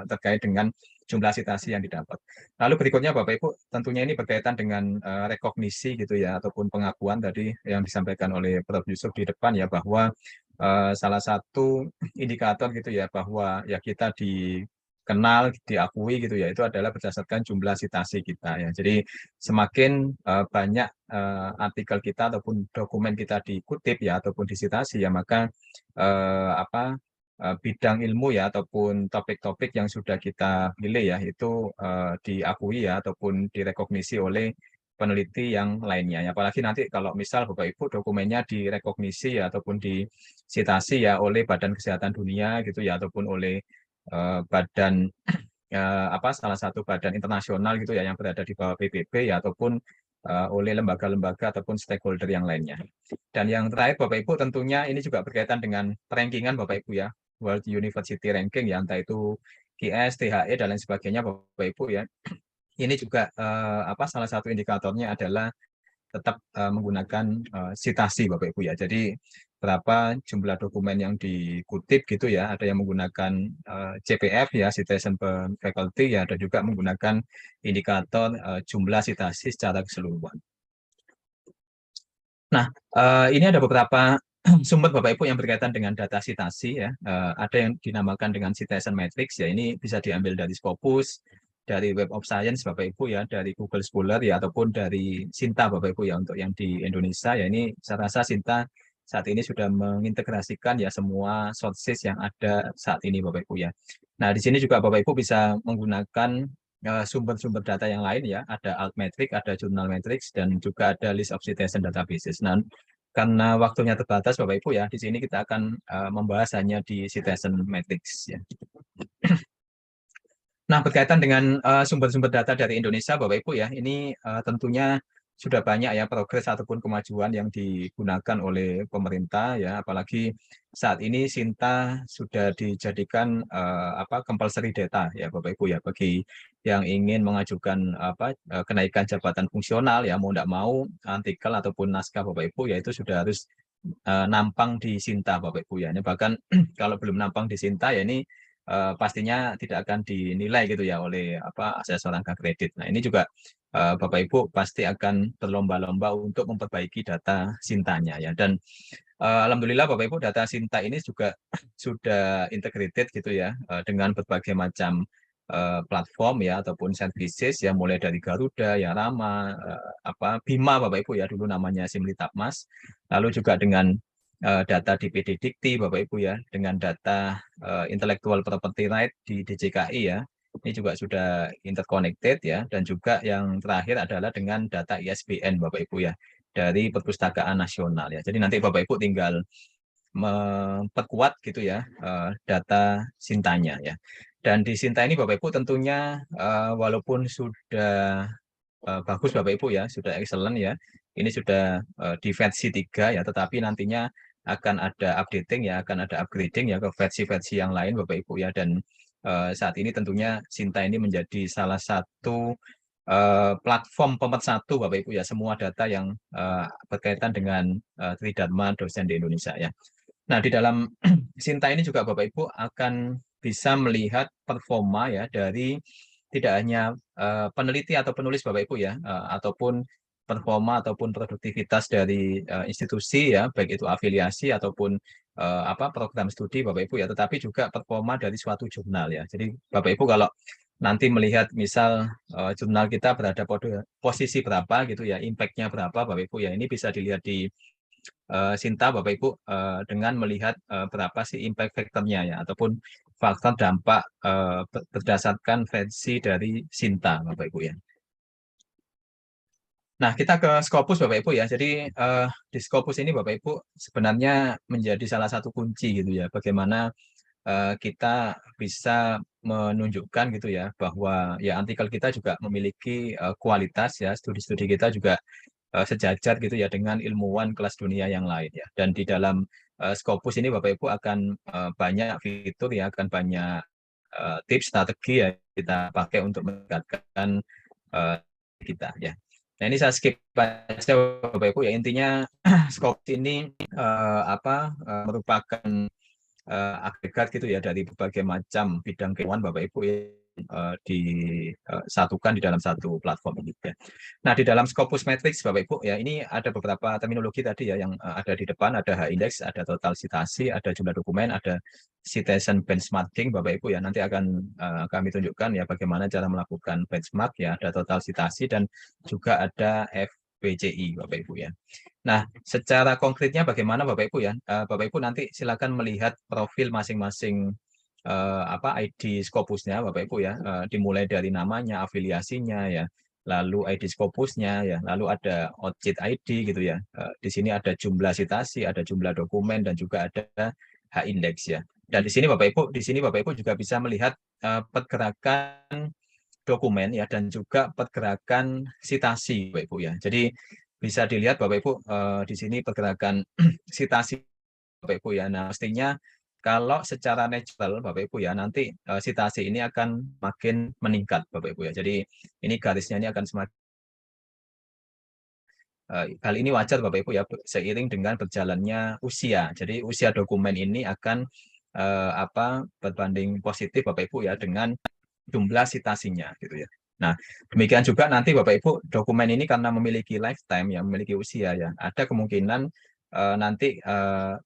terkait dengan jumlah sitasi yang didapat. Lalu berikutnya Bapak Ibu, tentunya ini berkaitan dengan rekognisi gitu ya, ataupun pengakuan tadi yang disampaikan oleh Prof. Yusuf di depan ya, bahwa salah satu indikator gitu ya, bahwa ya kita dikenal, diakui gitu ya, itu adalah berdasarkan jumlah citasi kita ya. Jadi semakin banyak artikel kita ataupun dokumen kita dikutip ya ataupun disitasi ya, maka bidang ilmu ya ataupun topik-topik yang sudah kita pilih ya itu diakui ya ataupun direkognisi oleh peneliti yang lainnya. Apalagi nanti kalau misal Bapak Ibu dokumennya direkognisi ya ataupun disitasi ya oleh Badan Kesehatan Dunia gitu ya ataupun oleh badan salah satu badan internasional gitu ya yang berada di bawah PBB ya ataupun oleh lembaga-lembaga ataupun stakeholder yang lainnya. Dan yang terakhir Bapak Ibu tentunya ini juga berkaitan dengan rankingan Bapak Ibu ya, World University Ranking ya, entah itu QS, THE dan lain sebagainya Bapak Ibu ya. Ini juga salah satu indikatornya adalah tetap menggunakan citasi Bapak Ibu ya. Jadi berapa jumlah dokumen yang dikutip gitu ya, ada yang menggunakan CPF ya, citation per faculty ya, dan juga menggunakan indikator jumlah citasi secara keseluruhan. Nah, ini ada beberapa sumber Bapak Ibu yang berkaitan dengan data citasi ya. Ada yang dinamakan dengan citation matrix ya, ini bisa diambil dari Scopus, dari Web of Science Bapak Ibu ya, dari Google Scholar ya, ataupun dari Sinta Bapak Ibu ya, untuk yang di Indonesia ya, ini saya rasa Sinta saat ini sudah mengintegrasikan ya semua sources yang ada saat ini Bapak Ibu ya. Nah, di sini juga Bapak Ibu bisa menggunakan sumber-sumber data yang lain ya, ada Altmetric, ada Journal Metrics, dan juga ada List of Citation Databases. Nah, karena waktunya terbatas Bapak Ibu ya, di sini kita akan membahas hanya di Citation Matrix ya. Nah, berkaitan dengan sumber-sumber data dari Indonesia Bapak Ibu ya, ini tentunya sudah banyak ya progres ataupun kemajuan yang digunakan oleh pemerintah ya, apalagi saat ini Sinta sudah dijadikan compulsory data ya Bapak Ibu ya, bagi yang ingin mengajukan kenaikan jabatan fungsional ya, mau tidak mau artikel ataupun naskah Bapak Ibu ya itu sudah harus nampang di Sinta Bapak Ibu ya. Ini bahkan kalau belum nampang di Sinta ya ini pastinya tidak akan dinilai gitu ya oleh asesor angka kredit. Nah, ini juga Bapak Ibu pasti akan berlomba-lomba untuk memperbaiki data Sintanya ya. Dan alhamdulillah Bapak Ibu data Sinta ini juga sudah integrated gitu ya dengan berbagai macam platform ya ataupun services ya, mulai dari Garuda ya, Rama, Bima Bapak Ibu ya, dulu namanya Simlitapmas. Lalu juga dengan data DPD Dikti Bapak Ibu ya, dengan data intellectual property right di DJKI ya, ini juga sudah interconnected ya, dan juga yang terakhir adalah dengan data ISBN Bapak Ibu ya, dari Perpustakaan Nasional ya. Jadi nanti Bapak Ibu tinggal memperkuat gitu ya data Sintanya ya. Dan di Sinta ini Bapak Ibu tentunya walaupun sudah bagus Bapak Ibu ya, sudah excellent ya, ini sudah di versi 3 ya, tetapi nantinya akan ada updating ya, akan ada upgrading ya ke versi-versi yang lain Bapak Ibu ya. Dan saat ini tentunya Sinta ini menjadi salah satu platform pemersatu Bapak Ibu ya, semua data yang berkaitan dengan Tridharma dosen di Indonesia ya. Nah, di dalam Sinta ini juga Bapak Ibu akan bisa melihat performa ya dari tidak hanya peneliti atau penulis Bapak Ibu ya, ataupun performa ataupun produktivitas dari institusi ya, baik itu afiliasi ataupun program studi Bapak Ibu ya, tetapi juga performa dari suatu jurnal ya. Jadi Bapak Ibu kalau nanti melihat misal jurnal kita berada pada posisi berapa gitu ya, impact-nya berapa Bapak Ibu ya, ini bisa dilihat di Sinta Bapak Ibu dengan melihat berapa sih impact factor-nya ya, ataupun faktor dampak berdasarkan versi dari Sinta Bapak Ibu ya. Nah, kita ke Scopus Bapak Ibu ya. Jadi di Scopus ini Bapak Ibu sebenarnya menjadi salah satu kunci gitu ya, bagaimana kita bisa menunjukkan gitu ya bahwa ya artikel kita juga memiliki kualitas ya, studi-studi kita juga sejajar gitu ya dengan ilmuwan kelas dunia yang lain ya. Dan di dalam Scopus ini Bapak Ibu akan banyak fitur ya, akan banyak tips strategi ya kita pakai untuk meningkatkan kita ya. Nah, ini saya skip aja Bapak Ibu ya, intinya Scopus ini merupakan agregat gitu ya dari berbagai macam bidang keilmuan Bapak Ibu ya, disatukan di dalam satu platform ini ya. Nah, di dalam Scopus Matrix Bapak Ibu ya, ini ada beberapa terminologi tadi ya yang ada di depan, ada H-index, ada total citasi, ada jumlah dokumen, ada citation benchmarking Bapak Ibu ya. Nanti akan kami tunjukkan ya bagaimana cara melakukan benchmark ya, ada total citasi dan juga ada FPCI Bapak Ibu ya. Nah, secara konkretnya bagaimana Bapak Ibu ya? Bapak Ibu nanti silakan melihat profil masing-masing ID Scopusnya Bapak Ibu ya, dimulai dari namanya, afiliasinya ya, lalu ID Scopusnya ya, lalu ada OJIT ID gitu ya. Di sini ada jumlah citasi, ada jumlah dokumen dan juga ada H-index ya. Dan di sini Bapak Ibu juga bisa melihat pergerakan dokumen ya dan juga pergerakan citasi Bapak Ibu ya. Jadi bisa dilihat Bapak Ibu di sini pergerakan citasi Bapak Ibu ya. Nah, mestinya kalau secara natural Bapak Ibu ya, nanti citasi ini akan makin meningkat Bapak Ibu ya. Jadi ini garisnya ini akan semakin hal ini wajar Bapak Ibu ya, seiring dengan berjalannya usia. Jadi usia dokumen ini akan berbanding positif Bapak Ibu ya dengan jumlah citasinya gitu ya. Nah, demikian juga nanti Bapak Ibu dokumen ini karena memiliki lifetime ya, memiliki usia ya, ada kemungkinan nanti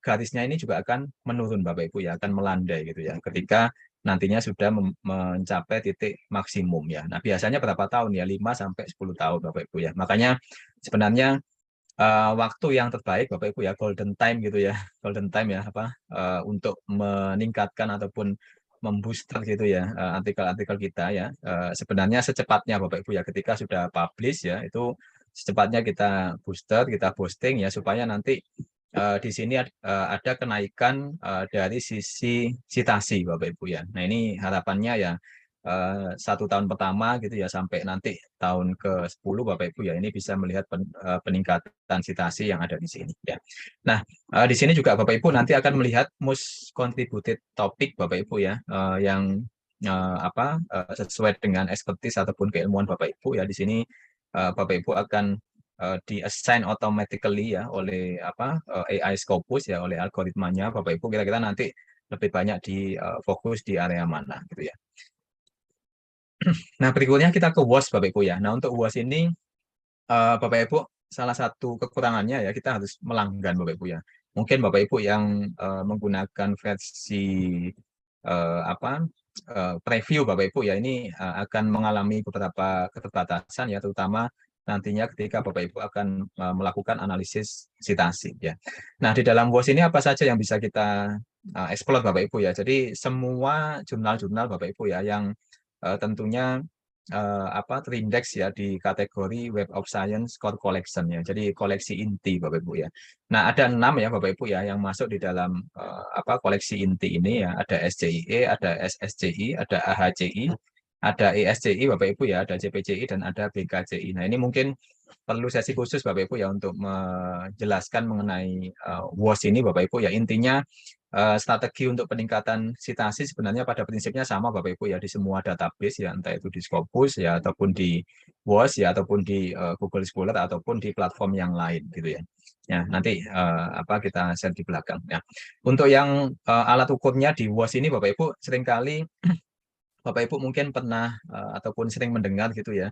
garisnya ini juga akan menurun Bapak Ibu ya, akan melandai gitu ya, ketika nantinya sudah mencapai titik maksimum ya. Nah, biasanya berapa tahun ya? 5 sampai 10 tahun Bapak Ibu ya. Makanya sebenarnya waktu yang terbaik Bapak Ibu ya, golden time gitu ya, golden time ya untuk meningkatkan ataupun membooster gitu ya artikel-artikel kita ya, sebenarnya secepatnya Bapak Ibu ya, ketika sudah publish ya, itu secepatnya kita booster, kita posting ya, supaya nanti di sini ada kenaikan dari sisi citasi Bapak Ibu ya. Nah, ini harapannya ya 1 tahun pertama gitu ya, sampai nanti tahun ke-10 Bapak Ibu ya, ini bisa melihat peningkatan citasi yang ada di sini ya. Nah, di sini juga Bapak Ibu nanti akan melihat most contributed topic Bapak Ibu ya, yang sesuai dengan expertise ataupun keilmuan Bapak Ibu ya. Di sini Bapak Ibu akan di-assign automatically ya oleh AI Scopus ya, oleh algoritmanya Bapak Ibu, kira-kira nanti lebih banyak di fokus di area mana gitu ya. Nah, berikutnya kita ke WOS Bapak Ibu ya. Nah, untuk WOS ini Bapak Ibu, salah satu kekurangannya ya, kita harus melanggan Bapak Ibu ya. Mungkin Bapak Ibu yang menggunakan versi preview Bapak Ibu ya, ini akan mengalami beberapa keterbatasan ya, terutama nantinya ketika Bapak Ibu akan melakukan analisis citasi ya. Nah, di dalam WOS ini apa saja yang bisa kita explore Bapak Ibu ya. Jadi semua jurnal-jurnal Bapak Ibu ya yang tentunya terindeks ya di kategori Web of Science Core Collection ya. Jadi koleksi inti Bapak Ibu ya. Nah, ada 6 ya Bapak Ibu ya yang masuk di dalam koleksi inti ini ya. Ada SCIE, ada SSCI, ada AHCI, ada ESCI Bapak Ibu ya, ada JPCI dan ada BKCI. Nah, ini mungkin perlu sesi khusus Bapak Ibu ya untuk menjelaskan mengenai WOS ini Bapak Ibu ya. Intinya strategi untuk peningkatan citasi sebenarnya pada prinsipnya sama Bapak Ibu ya, di semua database ya, entah itu di Scopus ya, ataupun di WOS ya, ataupun di Google Scholar ataupun di platform yang lain gitu ya. Ya, nanti kita share di belakang ya. Untuk yang alat ukurnya di WOS ini Bapak Ibu, seringkali Bapak Ibu mungkin pernah ataupun sering mendengar gitu ya,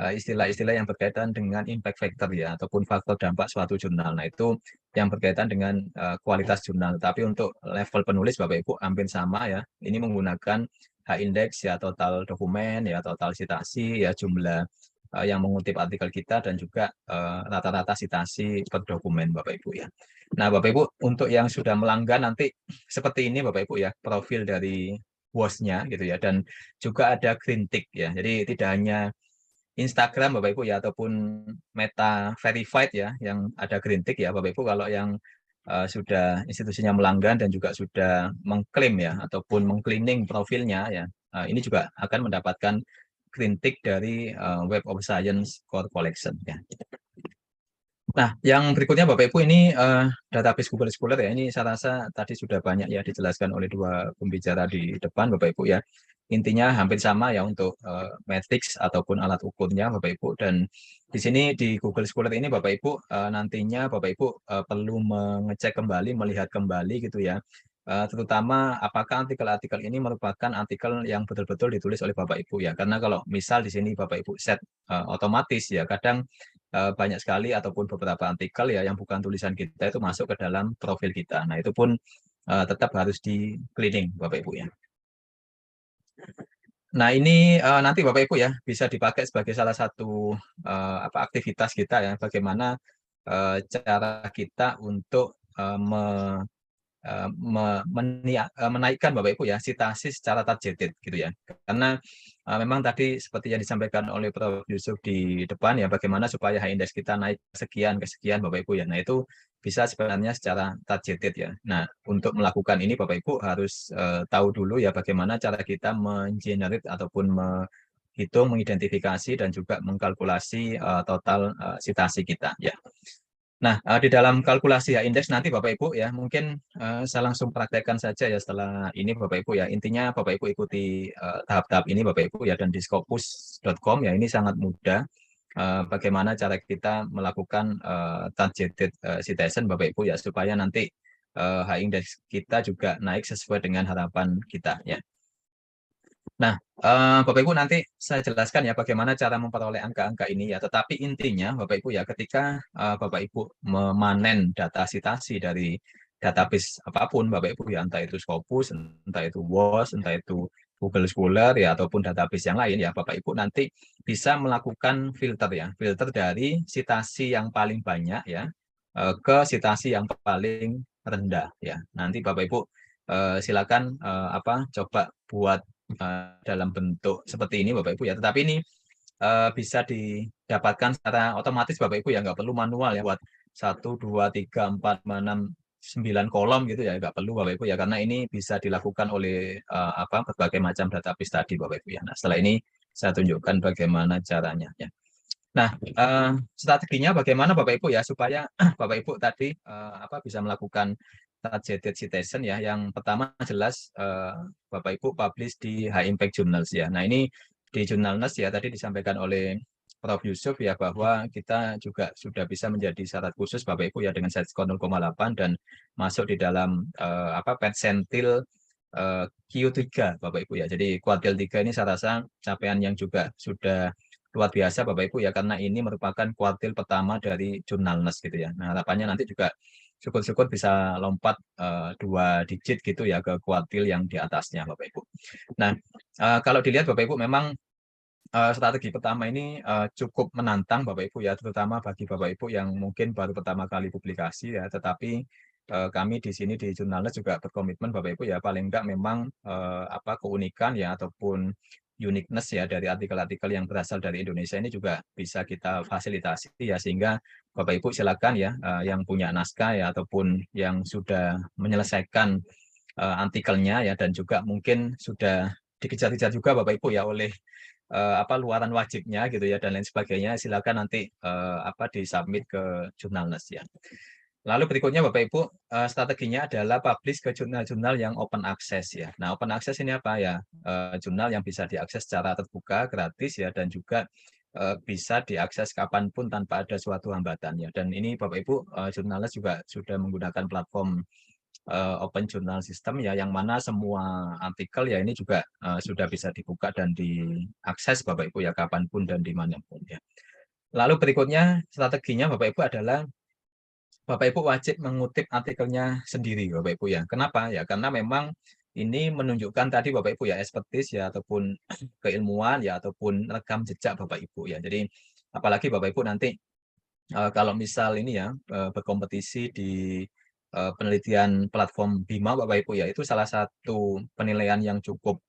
istilah-istilah yang berkaitan dengan impact factor ya, ataupun faktor dampak suatu jurnal. Nah, itu yang berkaitan dengan kualitas jurnal. Tapi untuk level penulis Bapak Ibu hampir sama ya. Ini menggunakan H-index ya, total dokumen ya, total citasi ya, jumlah yang mengutip artikel kita, dan juga rata-rata citasi per dokumen Bapak Ibu ya. Nah, Bapak Ibu, untuk yang sudah melanggan nanti seperti ini Bapak Ibu ya, profil dari WOS-nya gitu ya, dan juga ada green tick ya. Jadi tidak hanya Instagram Bapak Ibu ya, ataupun Meta verified ya yang ada green tick ya Bapak Ibu. Kalau yang sudah institusinya melanggan dan juga sudah mengklaim ya ataupun mengcleaning profilnya ya, ini juga akan mendapatkan green tick dari Web of Science Core Collection ya. Nah, yang berikutnya Bapak Ibu ini database Google Scholar ya. Ini saya rasa tadi sudah banyak ya dijelaskan oleh dua pembicara di depan Bapak Ibu ya. Intinya hampir sama ya untuk matrix ataupun alat ukurnya Bapak Ibu. Dan di sini di Google Scholar ini Bapak Ibu nantinya Bapak Ibu perlu mengecek kembali, melihat kembali gitu ya, terutama apakah artikel-artikel ini merupakan artikel yang betul-betul ditulis oleh Bapak Ibu ya. Karena kalau misal di sini Bapak Ibu set otomatis ya, kadang banyak sekali ataupun beberapa artikel ya yang bukan tulisan kita itu masuk ke dalam profil kita. Nah, itu pun tetap harus di cleaning Bapak Ibu ya. Nah, ini nanti Bapak Ibu ya bisa dipakai sebagai salah satu aktivitas kita ya, bagaimana cara kita untuk menaikkan Bapak Ibu ya citasi secara targeted gitu ya. Karena memang tadi seperti yang disampaikan oleh Prof. Yusuf di depan ya, bagaimana supaya H-index kita naik sekian ke sekian Bapak Ibu ya. Nah, itu bisa sebenarnya secara targeted ya. Nah, untuk melakukan ini Bapak Ibu harus tahu dulu ya bagaimana cara kita mengenerate ataupun menghitung, mengidentifikasi dan juga mengkalkulasi total citasi kita ya. Nah, di dalam kalkulasi H-index nanti Bapak Ibu ya, mungkin saya langsung praktekkan saja ya setelah ini Bapak Ibu ya. Intinya Bapak Ibu ikuti tahap-tahap ini Bapak Ibu ya, dan di scopus.com ya, ini sangat mudah bagaimana cara kita melakukan targeted citation Bapak Ibu ya, supaya nanti H-index kita juga naik sesuai dengan harapan kita ya. Nah, Bapak Ibu nanti saya jelaskan ya bagaimana cara memperoleh angka-angka ini ya. Tetapi intinya Bapak Ibu ya, ketika Bapak Ibu memanen data citasi dari database apapun Bapak Ibu ya, entah itu Scopus, entah itu WOS, entah itu Google Scholar ya, ataupun database yang lain ya, Bapak Ibu nanti bisa melakukan filter ya, filter dari citasi yang paling banyak ya ke citasi yang paling rendah ya. Nanti Bapak Ibu silakan coba buat dalam bentuk seperti ini Bapak Ibu ya, tetapi ini bisa didapatkan secara otomatis Bapak Ibu ya, nggak perlu manual ya buat 1, 2, 3, 4, 5, 6, 9 kolom gitu ya, nggak perlu Bapak Ibu ya, karena ini bisa dilakukan oleh berbagai macam database tadi Bapak Ibu ya. Nah, setelah ini saya tunjukkan bagaimana caranya ya. Nah, strateginya bagaimana Bapak Ibu ya supaya Bapak Ibu tadi bisa melakukan targeted citation ya. Yang pertama jelas Bapak Ibu publish di High Impact Journals ya. Nah, ini di Journalness ya tadi disampaikan oleh Prof. Yusuf ya, bahwa kita juga sudah bisa menjadi syarat khusus Bapak Ibu ya dengan set score 0,8 dan masuk di dalam persentil Q3 Bapak Ibu ya. Jadi kuartil 3 ini saya rasa capaian yang juga sudah luar biasa Bapak Ibu ya, karena ini merupakan kuartil pertama dari Journalness gitu ya. Nah, harapannya nanti juga syukur-syukur bisa lompat 2 digit gitu ya ke kuartil yang di atasnya Bapak Ibu. Nah, kalau dilihat Bapak Ibu memang strategi pertama ini cukup menantang Bapak Ibu ya, terutama bagi Bapak Ibu yang mungkin baru pertama kali publikasi ya, tetapi kami di sini di Journalness juga berkomitmen Bapak Ibu ya, paling enggak memang keunikan ya ataupun uniqueness ya dari artikel-artikel yang berasal dari Indonesia ini juga bisa kita fasilitasi ya, sehingga Bapak Ibu silakan ya yang punya naskah ya ataupun yang sudah menyelesaikan artikelnya ya, dan juga mungkin sudah dikejar-kejar juga Bapak Ibu ya oleh luaran wajibnya gitu ya dan lain sebagainya, silakan nanti disubmit ke Journalness ya. Lalu berikutnya Bapak Ibu, strateginya adalah publish ke jurnal-jurnal yang open access ya. Nah, open access ini apa ya? Jurnal yang bisa diakses secara terbuka, gratis ya, dan juga bisa diakses kapanpun tanpa ada suatu hambatan ya. Dan ini Bapak Ibu, Journalness juga sudah menggunakan platform Open Journal System ya, yang mana semua artikel ya ini juga sudah bisa dibuka dan diakses Bapak Ibu ya kapanpun dan dimanapun ya. Lalu berikutnya strateginya Bapak Ibu adalah Bapak Ibu wajib mengutip artikelnya sendiri Bapak Ibu ya. Kenapa? Ya karena memang ini menunjukkan tadi Bapak Ibu ya expertise ya ataupun keilmuan ya ataupun rekam jejak Bapak Ibu ya. Jadi apalagi Bapak Ibu nanti kalau misal ini ya berkompetisi di penelitian platform Bima Bapak Ibu ya, itu salah satu penilaian yang cukup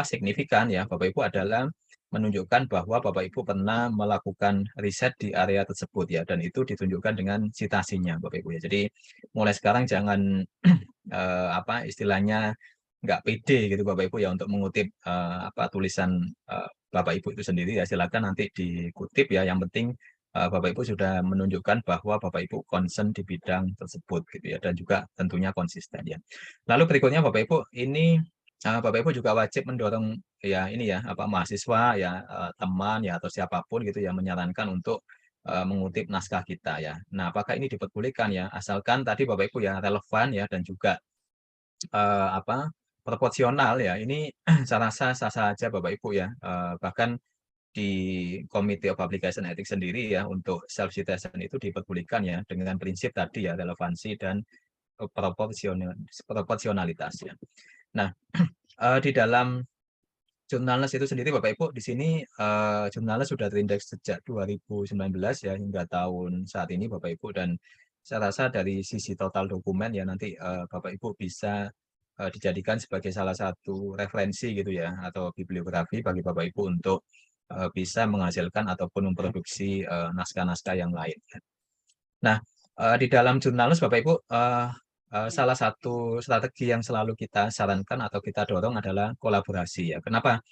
signifikan ya Bapak Ibu adalah menunjukkan bahwa Bapak Ibu pernah melakukan riset di area tersebut ya, dan itu ditunjukkan dengan citasinya Bapak Ibu ya. Jadi mulai sekarang jangan istilahnya nggak pede gitu Bapak Ibu ya untuk mengutip tulisan Bapak Ibu itu sendiri ya, silakan nanti dikutip ya, yang penting Bapak Ibu sudah menunjukkan bahwa Bapak Ibu concern di bidang tersebut gitu ya, dan juga tentunya konsisten ya. Lalu berikutnya Bapak Ibu, ini Bapak Ibu juga wajib mendorong ya ini ya mahasiswa ya teman ya atau siapapun gitu ya menyarankan untuk mengutip naskah kita ya. Nah, apakah ini diperbolehkan ya, asalkan tadi Bapak Ibu ya relevan ya dan juga proporsional ya, ini saya rasa sah-sah saja Bapak Ibu ya. Bahkan di Committee of Application Ethics sendiri ya, untuk self citation itu diperbolehkan ya dengan prinsip tadi ya, relevansi dan proporsionalitas ya. Nah, di dalam Jurnalnes itu sendiri Bapak Ibu, di sini Jurnalnes sudah terindeks sejak 2019 ya, hingga tahun saat ini Bapak Ibu, dan saya rasa dari sisi total dokumen ya nanti Bapak Ibu bisa dijadikan sebagai salah satu referensi gitu ya, atau bibliografi bagi Bapak Ibu untuk bisa menghasilkan ataupun memproduksi naskah-naskah yang lain. Nah, di dalam Jurnalnes Bapak Ibu, salah satu strategi yang selalu kita sarankan atau kita dorong adalah kolaborasi ya. Kenapa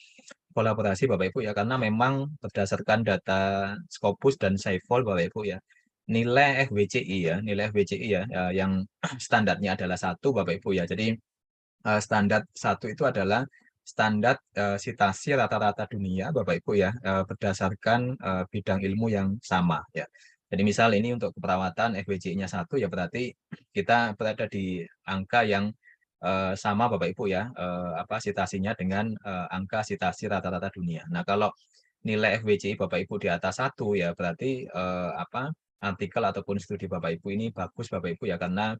kolaborasi Bapak Ibu ya? Karena memang berdasarkan data Scopus dan Saifol Bapak Ibu ya, nilai FWCI ya, yang standarnya adalah 1 Bapak Ibu ya. Jadi standar 1 itu adalah standar citasi rata-rata dunia Bapak Ibu ya, berdasarkan bidang ilmu yang sama ya. Jadi misal ini untuk keperawatan FWCI-nya 1 ya, berarti kita berada di angka yang sama Bapak Ibu ya, citasinya dengan angka citasi rata-rata dunia. Nah, kalau nilai FWCI Bapak Ibu di atas 1 ya, berarti artikel ataupun studi Bapak Ibu ini bagus Bapak Ibu ya, karena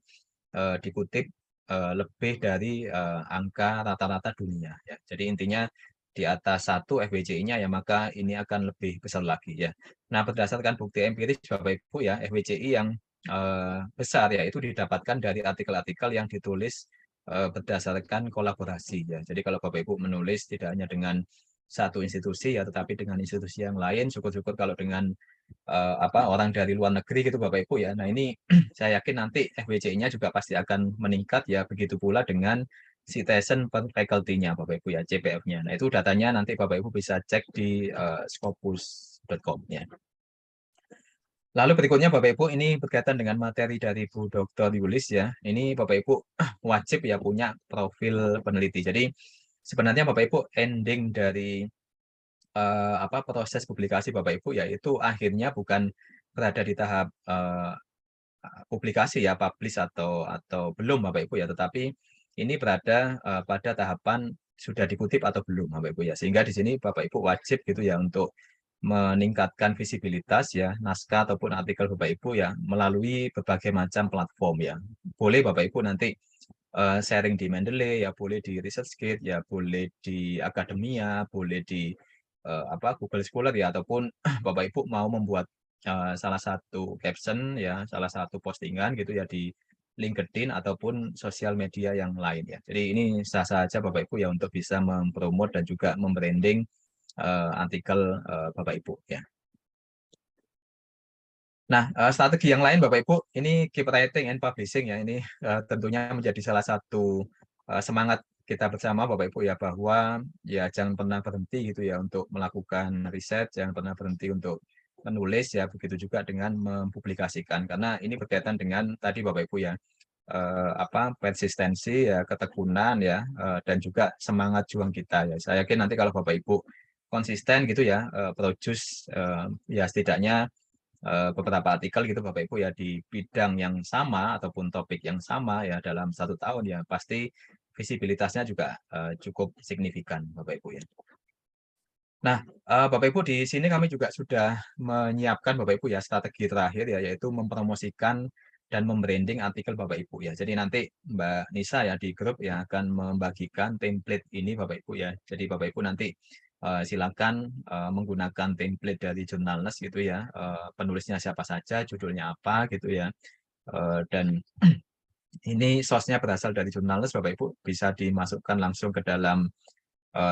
dikutip lebih dari angka rata-rata dunia ya. Jadi intinya di atas 1 FWCI-nya ya, maka ini akan lebih besar lagi ya. Nah, berdasarkan bukti empiris Bapak Ibu ya, FWCI yang besar ya itu didapatkan dari artikel-artikel yang ditulis berdasarkan kolaborasi ya. Jadi kalau Bapak Ibu menulis tidak hanya dengan satu institusi ya, tetapi dengan institusi yang lain, syukur-syukur kalau dengan orang dari luar negeri gitu Bapak Ibu ya. Nah, ini saya yakin nanti FWCI-nya juga pasti akan meningkat ya, begitu pula dengan citation per faculty-nya Bapak Ibu ya, CPF-nya. Nah, itu datanya nanti Bapak Ibu bisa cek di scopus.com ya. Lalu berikutnya Bapak Ibu, ini berkaitan dengan materi dari Bu Dr. Yulis ya. Ini Bapak Ibu wajib ya punya profil peneliti. Jadi sebenarnya Bapak Ibu ending dari proses publikasi Bapak Ibu ya, itu akhirnya bukan berada di tahap publikasi ya, publish atau belum Bapak Ibu ya, tetapi ini berada pada tahapan sudah dikutip atau belum Bapak Ibu ya. Sehingga di sini Bapak Ibu wajib gitu ya untuk meningkatkan visibilitas ya naskah ataupun artikel Bapak Ibu ya melalui berbagai macam platform ya. Boleh Bapak Ibu nanti sharing di Mendeley ya, boleh di ResearchGate ya, boleh di Akademia, boleh di Google Scholar ya, ataupun Bapak Ibu mau membuat salah satu caption ya, salah satu postingan gitu ya di LinkedIn ataupun sosial media yang lain ya. Jadi ini sah saja Bapak Ibu ya untuk bisa mempromot dan juga membranding artikel Bapak Ibu ya. Nah, strategi yang lain Bapak Ibu, ini keep writing and publishing ya, ini tentunya menjadi salah satu semangat kita bersama Bapak Ibu ya, bahwa ya jangan pernah berhenti gitu ya untuk melakukan riset, jangan pernah berhenti untuk menulis ya, begitu juga dengan mempublikasikan, karena ini berkaitan dengan tadi Bapak Ibu ya, persistensi ya, ketekunan ya, dan juga semangat juang kita ya. Saya yakin nanti kalau Bapak Ibu konsisten gitu ya, produce ya setidaknya beberapa artikel gitu Bapak Ibu ya di bidang yang sama ataupun topik yang sama ya dalam 1 tahun ya, pasti visibilitasnya juga cukup signifikan Bapak Ibu ya. Nah, Bapak Ibu di sini kami juga sudah menyiapkan Bapak Ibu ya strategi terakhir ya, yaitu mempromosikan dan membranding artikel Bapak Ibu ya. Jadi nanti Mbak Nisa ya di grup yang akan membagikan template ini Bapak Ibu ya. Jadi Bapak Ibu nanti silakan menggunakan template dari Jurnalnes gitu ya, penulisnya siapa saja, judulnya apa gitu ya, dan ini source-nya berasal dari Jurnalnes Bapak Ibu, bisa dimasukkan langsung ke dalam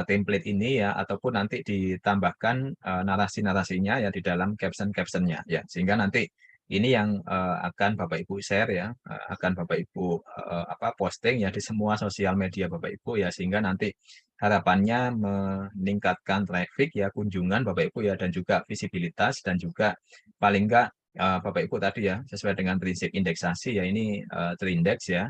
template ini ya, ataupun nanti ditambahkan narasi-narasinya ya di dalam caption-captionnya ya, sehingga nanti ini yang akan Bapak Ibu share ya, akan Bapak Ibu posting ya di semua sosial media Bapak Ibu ya, sehingga nanti harapannya meningkatkan traffic ya, kunjungan Bapak Ibu ya, dan juga visibilitas, dan juga paling enggak Bapak Ibu tadi ya, sesuai dengan prinsip indeksasi ya, ini terindeks ya,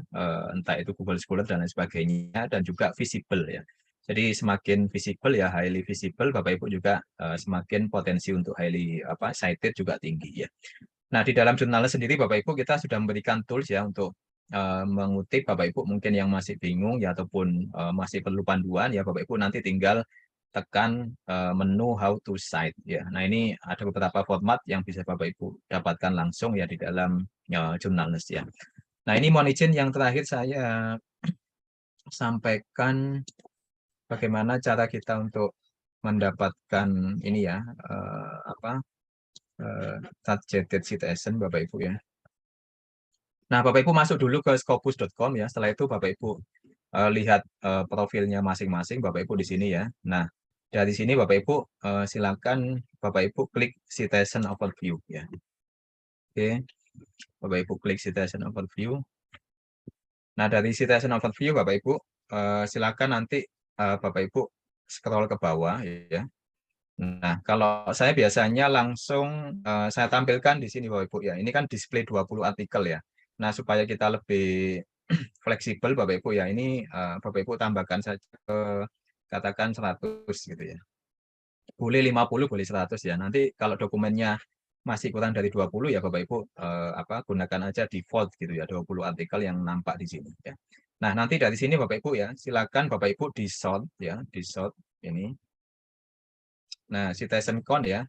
entah itu Google Scholar dan lain sebagainya, dan juga visible ya. Jadi semakin visible ya, highly visible, Bapak Ibu juga semakin potensi untuk highly cited juga tinggi ya. Nah, di dalam Jurnalnes sendiri Bapak Ibu kita sudah memberikan tools ya untuk mengutip, Bapak Ibu mungkin yang masih bingung ya ataupun masih perlu panduan ya Bapak Ibu nanti tinggal tekan menu how to cite ya. Nah, ini ada beberapa format yang bisa Bapak Ibu dapatkan langsung ya di dalam Journalness ya. Nah, ini mohon izin yang terakhir saya sampaikan bagaimana cara kita untuk mendapatkan ini ya targeted citizen Bapak Ibu ya. Nah, Bapak Ibu masuk dulu ke scopus.com ya. Setelah itu Bapak Ibu lihat profilnya masing-masing Bapak Ibu di sini ya. Nah, dari sini Bapak Ibu silakan Bapak Ibu klik citizen overview ya. Oke. Bapak Ibu klik citizen overview. Nah, dari citizen overview Bapak Ibu silakan nanti Bapak Ibu scroll ke bawah ya. Nah, kalau saya biasanya langsung saya tampilkan di sini Bapak Ibu ya. Ini kan display 20 artikel ya. Nah, supaya kita lebih fleksibel Bapak Ibu ya, ini Bapak Ibu tambahkan saja ke katakan 100 gitu ya. Boleh 50, boleh 100 ya. Nanti kalau dokumennya masih kurang dari 20 ya Bapak Ibu gunakan aja default gitu ya, 20 artikel yang nampak di sini ya. Nah, nanti dari sini Bapak Ibu ya, silakan Bapak Ibu di sort ya, di sort ini. Nah, citizen count ya.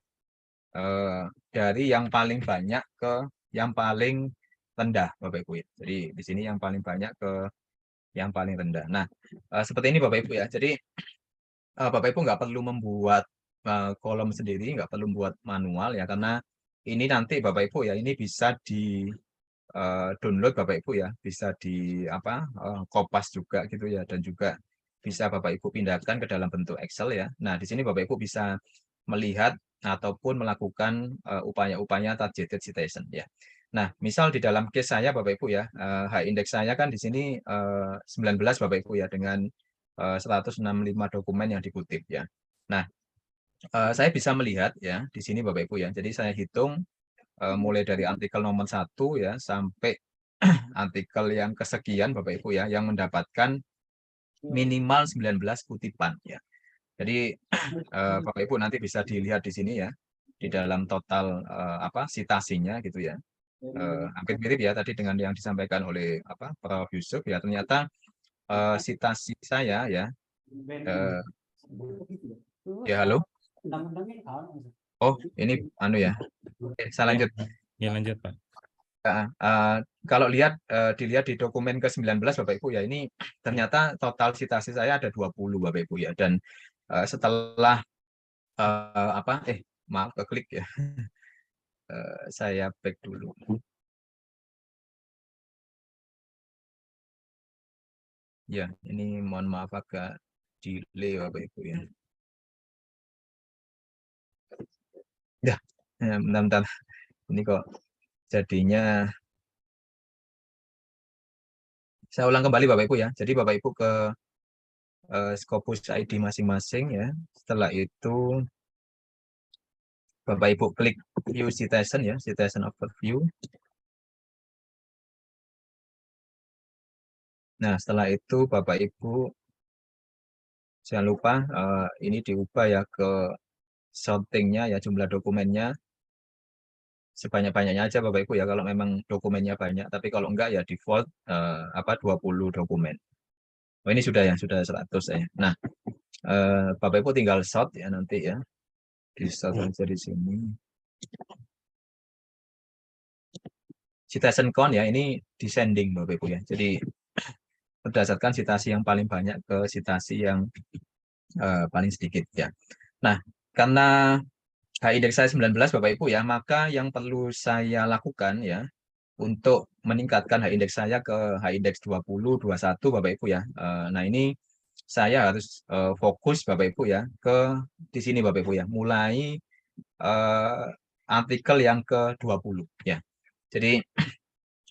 Dari yang paling banyak ke yang paling rendah Bapak Ibu ya. Jadi di sini yang paling banyak ke yang paling rendah. Nah, seperti ini Bapak Ibu ya. Jadi Bapak Ibu nggak perlu membuat kolom sendiri, nggak perlu membuat manual ya, karena ini nanti Bapak Ibu ya, ini bisa di download Bapak Ibu ya, bisa di kopas juga gitu ya, dan juga bisa Bapak Ibu pindahkan ke dalam bentuk Excel ya. Nah, di sini Bapak Ibu bisa melihat ataupun melakukan upaya-upaya targeted citizen ya. Nah, misal di dalam case saya Bapak Ibu ya, high index saya kan di sini 19 Bapak Ibu ya, dengan 165 dokumen yang dikutip ya. Nah, saya bisa melihat ya di sini Bapak Ibu ya. Jadi saya hitung mulai dari artikel nomor 1 ya sampai artikel yang kesekian Bapak Ibu ya, yang mendapatkan minimal 19 kutipan ya. Jadi Bapak Ibu nanti bisa dilihat di sini ya, di dalam total citasinya gitu ya. Hampir mirip ya tadi dengan yang disampaikan oleh Prof. Yusuf ya. Ternyata citasi saya ya, ya halo. Oh, ini ya. Saya lanjut. Ya, lanjut Pak. Kalau dilihat di dokumen ke-19 Bapak Ibu ya, ini ternyata total citasi saya ada 20 Bapak Ibu ya, dan setelah maaf keklik ya. Saya back dulu. Ya, ini mohon maaf agak delay Bapak Ibu ya. Ya, bentar-bentar. Ini kok jadinya saya ulang kembali Bapak Ibu ya. Jadi Bapak Ibu ke Scopus ID masing-masing ya. Setelah itu Bapak Ibu klik view citizen ya, citizen overview. Nah, setelah itu Bapak Ibu jangan lupa ini diubah ya ke sortingnya ya, jumlah dokumennya sebanyak-banyaknya aja Bapak Ibu ya, kalau memang dokumennya banyak. Tapi kalau enggak ya default 20 dokumen. Oh, ini sudah 100 ya. Nah, Bapak Ibu tinggal sort ya nanti ya. Di sort aja di sini. Citizen count ya, ini descending Bapak Ibu ya. Jadi berdasarkan citasi yang paling banyak ke citasi yang paling sedikit ya. Nah, karena high index saya 19 Bapak Ibu ya, maka yang perlu saya lakukan ya untuk meningkatkan high index saya ke high index 20, 21 Bapak Ibu ya. Nah, ini saya harus fokus Bapak Ibu ya ke di sini Bapak Ibu ya, mulai artikel yang ke-20 ya. Jadi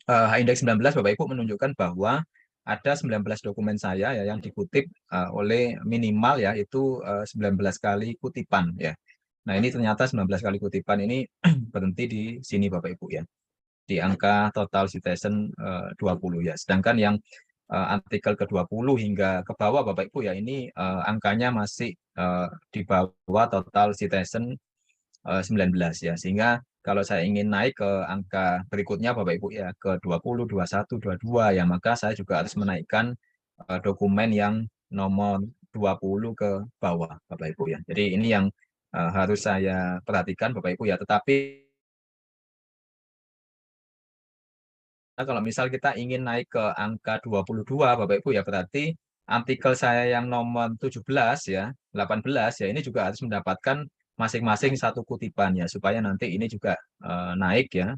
high index 19 Bapak Ibu menunjukkan bahwa ada 19 dokumen saya ya yang dikutip oleh minimal ya itu 19 kali kutipan ya. Nah, ini ternyata 19 kali kutipan ini berhenti di sini Bapak Ibu ya. Di angka total citizen 20 ya. Sedangkan yang artikel ke-20 hingga ke bawah Bapak Ibu ya, ini angkanya masih di bawah total citizen 19 ya. Sehingga Kalau saya ingin naik ke angka berikutnya Bapak Ibu ya ke 20, 21, 22 ya, maka saya juga harus menaikkan dokumen yang nomor 20 ke bawah Bapak Ibu ya. Jadi ini yang harus saya perhatikan Bapak Ibu ya. Tetapi kalau misal kita ingin naik ke angka 22 Bapak Ibu ya, berarti artikel saya yang nomor 17 ya, 18 ya, ini juga harus mendapatkan masing-masing satu kutipan ya, supaya nanti ini juga naik ya,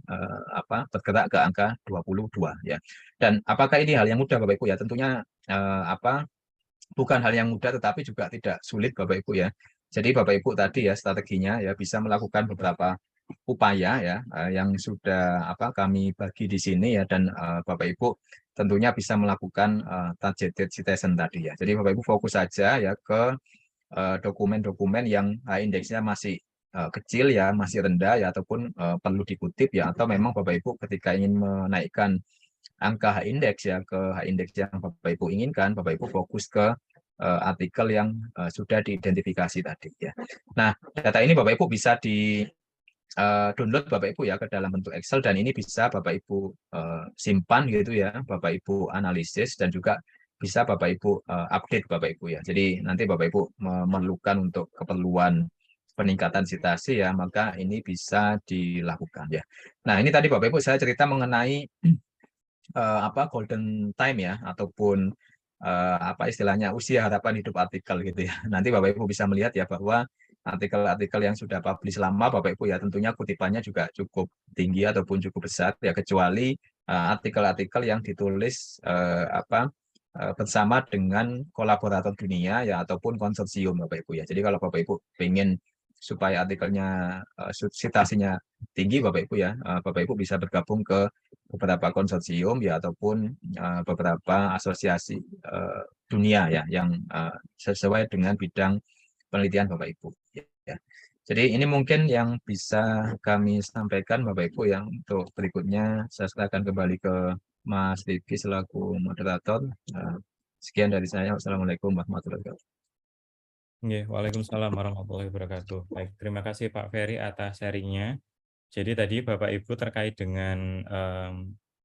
bergerak ke angka 22 ya. Dan apakah ini hal yang mudah Bapak Ibu ya? Tentunya bukan hal yang mudah, tetapi juga tidak sulit Bapak Ibu ya. Jadi Bapak Ibu tadi ya strateginya ya bisa melakukan beberapa upaya ya yang sudah kami bagi di sini ya, dan Bapak Ibu tentunya bisa melakukan targeted citation tadi ya. Jadi Bapak Ibu fokus saja ya ke dokumen-dokumen yang indeksnya masih kecil ya, masih rendah ya, ataupun perlu dikutip ya, atau memang Bapak Ibu ketika ingin menaikkan angka H-index ya ke H-index yang Bapak Ibu inginkan, Bapak Ibu fokus ke artikel yang sudah diidentifikasi tadi ya. Nah, data ini Bapak Ibu bisa di download Bapak Ibu ya ke dalam bentuk Excel, dan ini bisa Bapak Ibu simpan gitu ya, Bapak Ibu analisis, dan juga bisa Bapak Ibu update Bapak Ibu ya. Jadi nanti Bapak Ibu memerlukan untuk keperluan peningkatan citasi ya, maka ini bisa dilakukan ya. Nah, ini tadi Bapak Ibu saya cerita mengenai golden time ya, ataupun istilahnya usia harapan hidup artikel gitu ya. Nanti Bapak Ibu bisa melihat ya bahwa artikel-artikel yang sudah publish lama Bapak Ibu ya, tentunya kutipannya juga cukup tinggi ataupun cukup besar ya, kecuali artikel-artikel yang ditulis bersama dengan kolaborator dunia ya, ataupun konsorsium Bapak Ibu ya. Jadi kalau Bapak Ibu ingin supaya artikelnya citasinya tinggi Bapak Ibu ya, Bapak Ibu bisa bergabung ke beberapa konsorsium ya, ataupun beberapa asosiasi dunia ya yang sesuai dengan bidang penelitian Bapak Ibu ya. Jadi ini mungkin yang bisa kami sampaikan Bapak Ibu. Yang untuk berikutnya saya serahkan kembali ke Mas Rifki selaku moderator. Sekian dari saya. Wassalamualaikum warahmatullahi wabarakatuh. Waalaikumsalam warahmatullahi wabarakatuh. Baik, terima kasih Pak Ferry atas sharingnya. Jadi tadi Bapak Ibu terkait dengan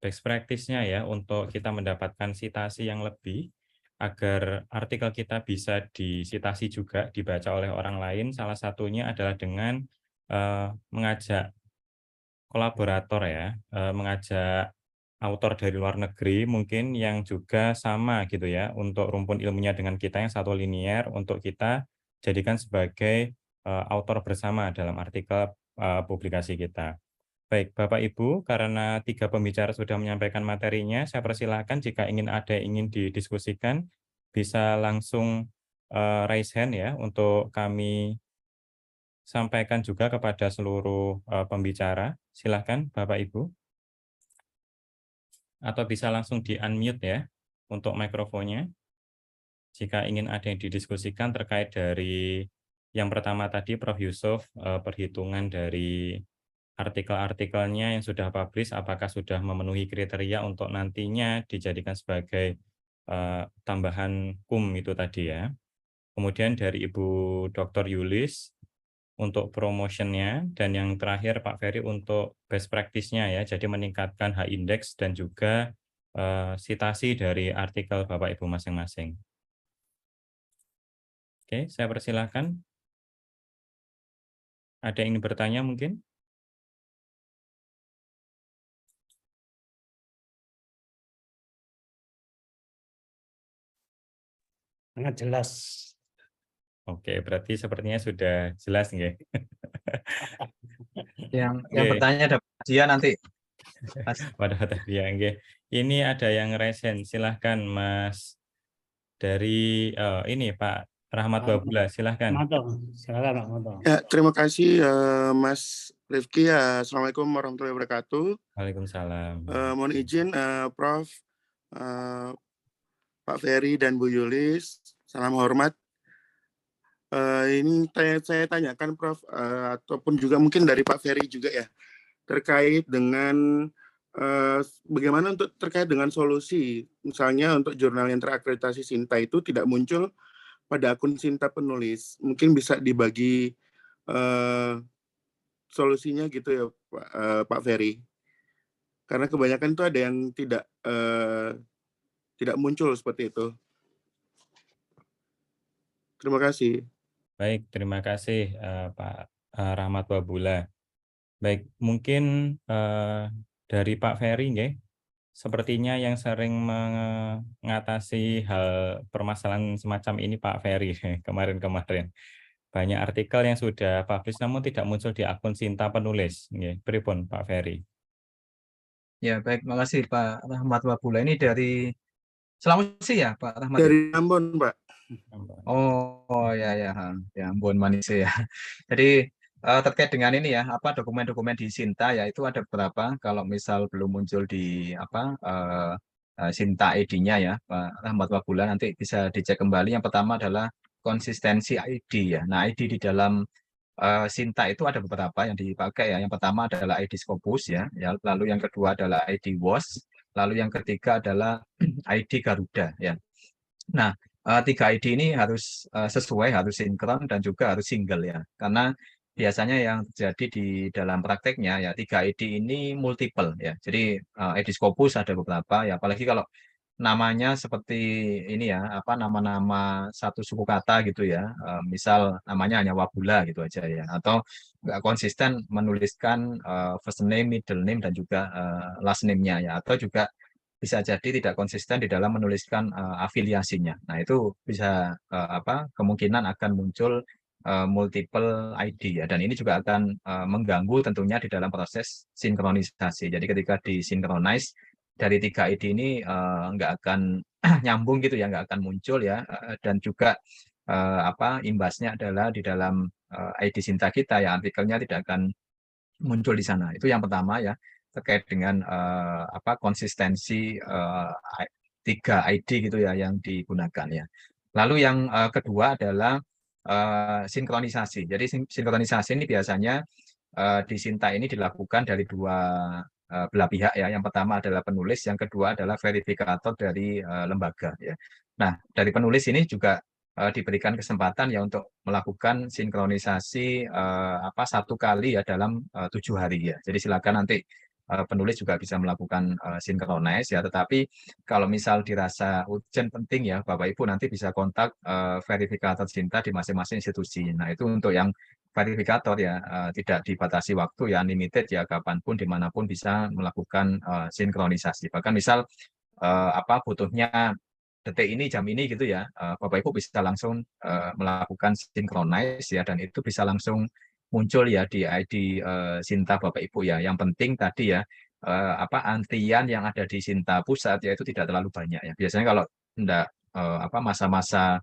best practice-nya ya, untuk kita mendapatkan citasi yang lebih agar artikel kita bisa disitasi juga, dibaca oleh orang lain. Salah satunya adalah dengan mengajak kolaborator ya, mengajak autor dari luar negeri mungkin yang juga sama gitu ya, untuk rumpun ilmunya dengan kita yang satu linear, untuk kita jadikan sebagai autor bersama dalam artikel publikasi kita. Baik, Bapak Ibu, karena 3 pembicara sudah menyampaikan materinya, saya persilahkan jika ada yang ingin didiskusikan, bisa langsung raise hand ya, untuk kami sampaikan juga kepada seluruh pembicara. Silahkan Bapak Ibu. Atau bisa langsung di-unmute ya untuk mikrofonnya. Jika ingin ada yang didiskusikan terkait dari yang pertama tadi Prof. Yusuf, perhitungan dari artikel-artikelnya yang sudah publish, apakah sudah memenuhi kriteria untuk nantinya dijadikan sebagai tambahan KUM itu tadi ya. Kemudian dari Ibu Dr. Yulis untuk promotionnya, dan yang terakhir Pak Ferry untuk best practice-nya ya, jadi meningkatkan H-index dan juga citasi dari artikel Bapak Ibu masing-masing. Oke, saya persilahkan. Ada yang ingin bertanya mungkin? Sangat jelas. Oke, berarti sepertinya sudah jelas nggih. Yang bertanya ada dia nanti. Pada tadi ya, nggih. Ini ada yang resen, silahkan Mas dari ini Pak Rahmat Babula, silahkan. Silakan Pak Mato. Ya, terima kasih Mas Rifki. Assalamualaikum warahmatullahi wabarakatuh. Waalaikumsalam. Mohon izin Prof, Pak Ferry dan Bu Yulis, salam hormat. Ini saya tanyakan Prof, ataupun juga mungkin dari Pak Ferry juga ya, terkait dengan bagaimana terkait dengan solusi, misalnya untuk jurnal yang terakreditasi Sinta itu tidak muncul pada akun Sinta penulis. Mungkin bisa dibagi solusinya gitu ya Pak Ferry. Karena kebanyakan itu ada yang tidak muncul seperti itu. Terima kasih. Baik, terima kasih Pak Rahmat Wabula. Baik, mungkin dari Pak Ferry nggih, sepertinya yang sering mengatasi hal permasalahan semacam ini Pak Ferry kemarin-kemarin. Banyak artikel yang sudah publish namun tidak muncul di akun Sinta penulis. Nggih, pripun Pak Ferry? Ya, baik, makasih Pak Rahmat Wabula. Ini dari Sulawesi ya, Pak Rahmat? Dari Ambon, Pak. Oh ya ya, ya ampun manis ya. Jadi terkait dengan ini ya, apa dokumen-dokumen di Sinta ya itu ada beberapa. Kalau misal belum muncul di apa Sinta ID-nya ya, Pak Rahmat Wabula, nanti bisa dicek kembali. Yang pertama adalah konsistensi ID ya. Nah, ID di dalam Sinta itu ada beberapa yang dipakai ya. Yang pertama adalah ID Scopus ya, lalu yang kedua adalah ID WOS, lalu yang ketiga adalah ID Garuda ya. Nah, 3 ID ini harus sesuai, harus sinkron dan juga harus single ya. Karena biasanya yang terjadi di dalam prakteknya ya 3 ID ini multiple ya. Jadi ID Scopus ada beberapa ya, apalagi kalau namanya seperti ini ya, apa nama-nama satu suku kata gitu ya. Misal namanya hanya Wabula gitu aja ya, atau nggak konsisten menuliskan first name, middle name dan juga last name-nya ya, atau juga bisa jadi tidak konsisten di dalam menuliskan afiliasinya. Nah, itu bisa apa kemungkinan akan muncul multiple ID ya, dan ini juga akan mengganggu tentunya di dalam proses sinkronisasi. Jadi ketika disinkronize dari 3 ID ini nggak akan nyambung gitu ya, nggak akan muncul ya, dan juga apa imbasnya adalah di dalam ID Sinta kita ya, artikelnya tidak akan muncul di sana. Itu yang pertama ya, terkait dengan apa konsistensi 3 ID gitu ya yang digunakan ya. Lalu yang kedua adalah sinkronisasi. Jadi sinkronisasi ini biasanya di Sinta ini dilakukan dari 2 belah pihak ya. Yang pertama adalah penulis, yang kedua adalah verifikator dari lembaga ya. Nah, dari penulis ini juga diberikan kesempatan ya untuk melakukan sinkronisasi apa 1 kali ya dalam 7 hari ya. Jadi silakan nanti penulis juga bisa melakukan sinkronize ya. Tetapi kalau misal dirasa urgent penting ya, Bapak Ibu nanti bisa kontak verifikator Sinta di masing-masing institusi. Nah, itu untuk yang verifikator ya, tidak dibatasi waktu ya, unlimited ya, kapanpun dimanapun bisa melakukan sinkronisasi. Bahkan misal apa butuhnya detik ini jam ini gitu ya, Bapak Ibu bisa langsung melakukan synchronize ya, dan itu bisa langsung muncul ya di ID Sinta Bapak Ibu ya. Yang penting tadi ya apa antrian yang ada di Sinta pusat ya itu tidak terlalu banyak ya. Biasanya kalau enggak apa masa-masa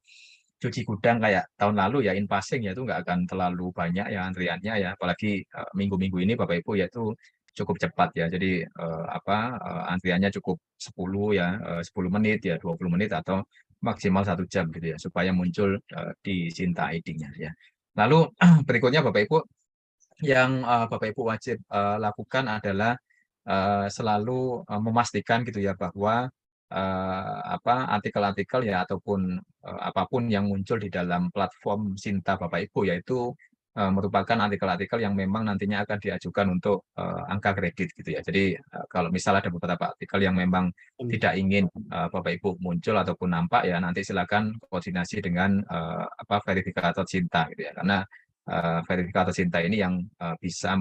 cuci gudang kayak tahun lalu ya, in passing ya, itu nggak akan terlalu banyak ya antriannya ya, apalagi minggu-minggu ini Bapak Ibu ya itu cukup cepat ya. Jadi apa antriannya cukup 10 ya, 10 menit ya, 20 menit atau maksimal 1 jam gitu ya, supaya muncul di Sinta ID-nya ya. Lalu berikutnya Bapak Ibu yang Bapak Ibu wajib lakukan adalah selalu memastikan gitu ya bahwa apa artikel-artikel ya ataupun apapun yang muncul di dalam platform Sinta Bapak Ibu yaitu merupakan artikel-artikel yang memang nantinya akan diajukan untuk angka kredit gitu ya. Jadi kalau misal ada beberapa artikel yang memang tidak ingin Bapak Ibu muncul ataupun nampak ya, nanti silakan koordinasi dengan apa verifikator Sinta gitu ya. Karena verifikator Sinta ini yang bisa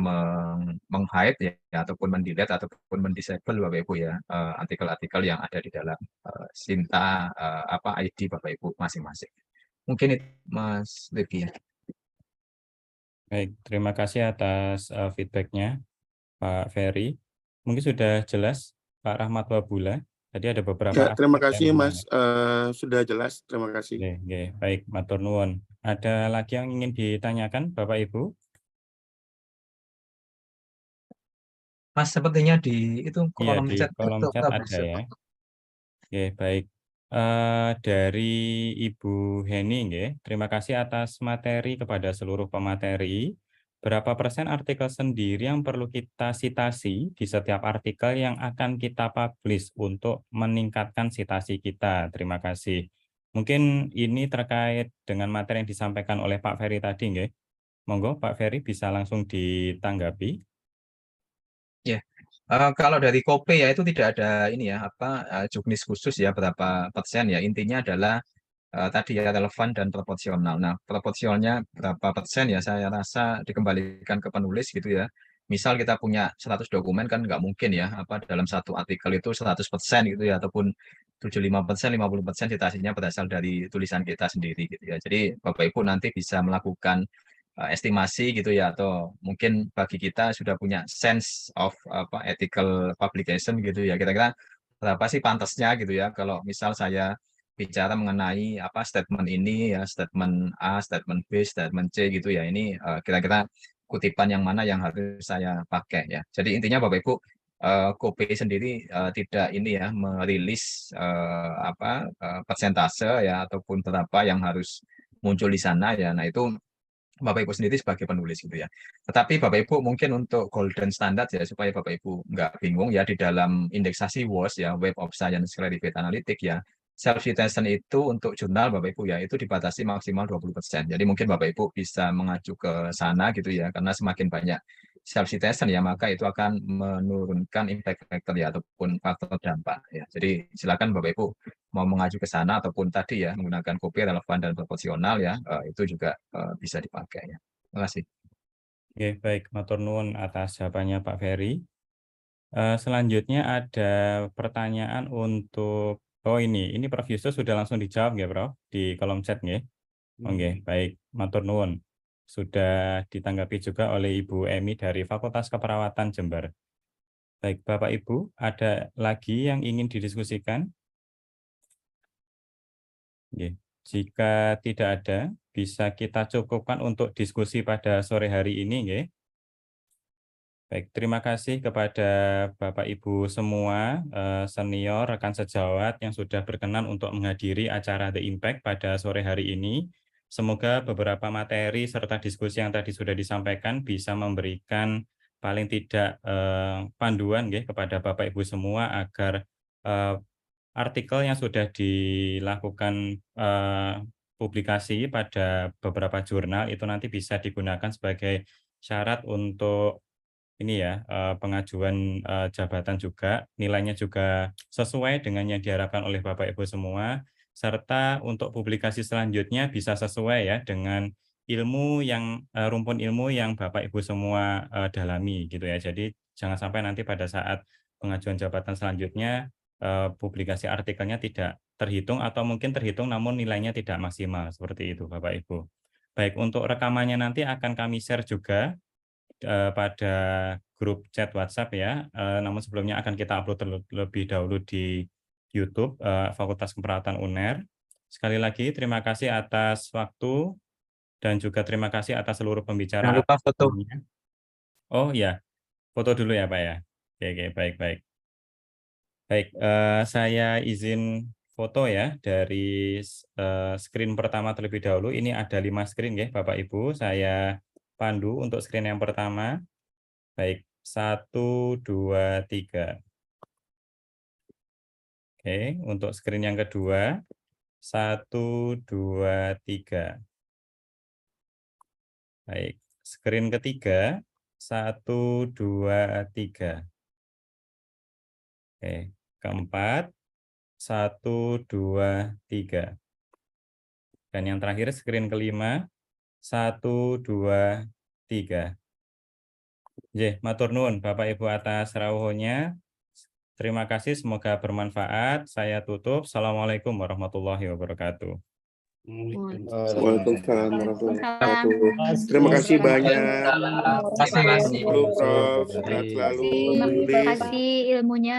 meng-hide ya, ataupun mendelete ataupun mendisable Bapak Ibu ya artikel-artikel yang ada di dalam Sinta apa ID Bapak Ibu masing-masing. Mungkin itu Mas Devi ya. Baik, terima kasih atas feedback-nya Pak Ferry. Mungkin sudah jelas Pak Rahmat Wabula. Tadi ada beberapa Ya, terima aspek kasih yang Mas, sudah jelas. Terima kasih. Oke, baik, matur nuwun. Ada lagi yang ingin ditanyakan Bapak Ibu? Mas sepertinya di itu Iya, kolom di chat kolom tetap chat ada ya. Oke, baik. Dari Ibu Heni, nggih, terima kasih atas materi kepada seluruh pemateri. Berapa persen artikel sendiri yang perlu kita sitasi di setiap artikel yang akan kita publish untuk meningkatkan sitasi kita? Terima kasih. Mungkin ini terkait dengan materi yang disampaikan oleh Pak Ferry tadi, nggih. Monggo Pak Ferry bisa langsung ditanggapi. Kalau dari Kope ya itu tidak ada ini ya juknis khusus ya berapa persen ya. Intinya adalah tadi ya relevan dan proporsional. Nah, proporsionalnya berapa persen ya saya rasa dikembalikan ke penulis gitu ya. Misal kita punya 100 dokumen kan nggak mungkin ya dalam satu artikel itu 100% gitu ya ataupun 75%, 50% citasinya berasal dari tulisan kita sendiri gitu ya. Jadi Bapak Ibu nanti bisa melakukan estimasi gitu ya atau mungkin bagi kita sudah punya sense of ethical publication gitu ya. Kira-kira berapa sih pantasnya gitu ya kalau misal saya bicara mengenai statement ini ya, statement A, statement B, statement C gitu ya. Ini kira-kira kutipan yang mana yang harus saya pakai ya. Jadi intinya Bapak Ibu Kope sendiri tidak ini ya merilis persentase ya ataupun berapa yang harus muncul di sana ya. Nah, itu Bapak Ibu sendiri sebagai penulis gitu ya. Tetapi Bapak Ibu mungkin untuk golden standard ya supaya Bapak Ibu nggak bingung ya di dalam indeksasi WOS ya Web of Science Clarivate Analytics ya. Self citation itu untuk jurnal Bapak Ibu ya itu dibatasi maksimal 20%. Jadi mungkin Bapak Ibu bisa mengacu ke sana gitu ya karena semakin banyak self citation ya maka itu akan menurunkan impact factor ya ataupun faktor dampak ya. Jadi silakan Bapak Ibu mau mengacu ke sana ataupun tadi ya menggunakan kopi relevan dan proporsional ya itu juga bisa dipakai ya. Terima kasih. Oke, baik, matur nuwun atas jawabannya Pak Ferry. Selanjutnya ada pertanyaan untuk ini Prof Yustus sudah langsung dijawab ya Prof di kolom chat nggih. Oke, baik, matur nuwun. Sudah ditanggapi juga oleh Ibu Emi dari Fakultas Keperawatan Jember. Baik, Bapak Ibu, ada lagi yang ingin didiskusikan? Oke. Jika tidak ada, bisa kita cukupkan untuk diskusi pada sore hari ini, nggih. Baik, terima kasih kepada Bapak Ibu semua, senior, rekan sejawat yang sudah berkenan untuk menghadiri acara The Impact pada sore hari ini. Semoga beberapa materi serta diskusi yang tadi sudah disampaikan bisa memberikan paling tidak panduan nggih kepada Bapak Ibu semua agar artikel yang sudah dilakukan publikasi pada beberapa jurnal itu nanti bisa digunakan sebagai syarat untuk ini ya pengajuan jabatan juga, nilainya juga sesuai dengan yang diharapkan oleh Bapak Ibu semua, serta untuk publikasi selanjutnya bisa sesuai ya dengan ilmu yang rumpun ilmu yang Bapak Ibu semua dalami gitu ya. Jadi jangan sampai nanti pada saat pengajuan jabatan selanjutnya publikasi artikelnya tidak terhitung atau mungkin terhitung namun nilainya tidak maksimal seperti itu Bapak Ibu. Baik, untuk rekamannya nanti akan kami share juga pada grup chat WhatsApp ya. Namun sebelumnya akan kita upload terlebih dahulu di YouTube Fakultas Keperawatan UNER. Sekali lagi terima kasih atas waktu dan juga terima kasih atas seluruh pembicara. Jangan lupa foto. Oh ya, foto dulu ya Pak ya. Oke, baik. Baik, saya izin foto ya dari screen pertama terlebih dahulu. Ini ada 5 screen ya Bapak Ibu. Saya pandu untuk screen yang pertama. Baik, 1, 2, 3. Oke, untuk screen yang kedua, 1, 2, 3. Baik, screen ketiga, 1, 2, 3. Oke, keempat, 1, 2, 3. Dan yang terakhir screen kelima, 1, 2, 3. Nggih, matur nuwun Bapak Ibu atas rawuhnya. Terima kasih, semoga bermanfaat. Saya tutup. Assalamualaikum warahmatullahi wabarakatuh. Waalaikumsalam warahmatullahi wabarakatuh. Terima kasih banyak. Terima kasih. Prof. Sehat selalu. Terima kasih ilmunya.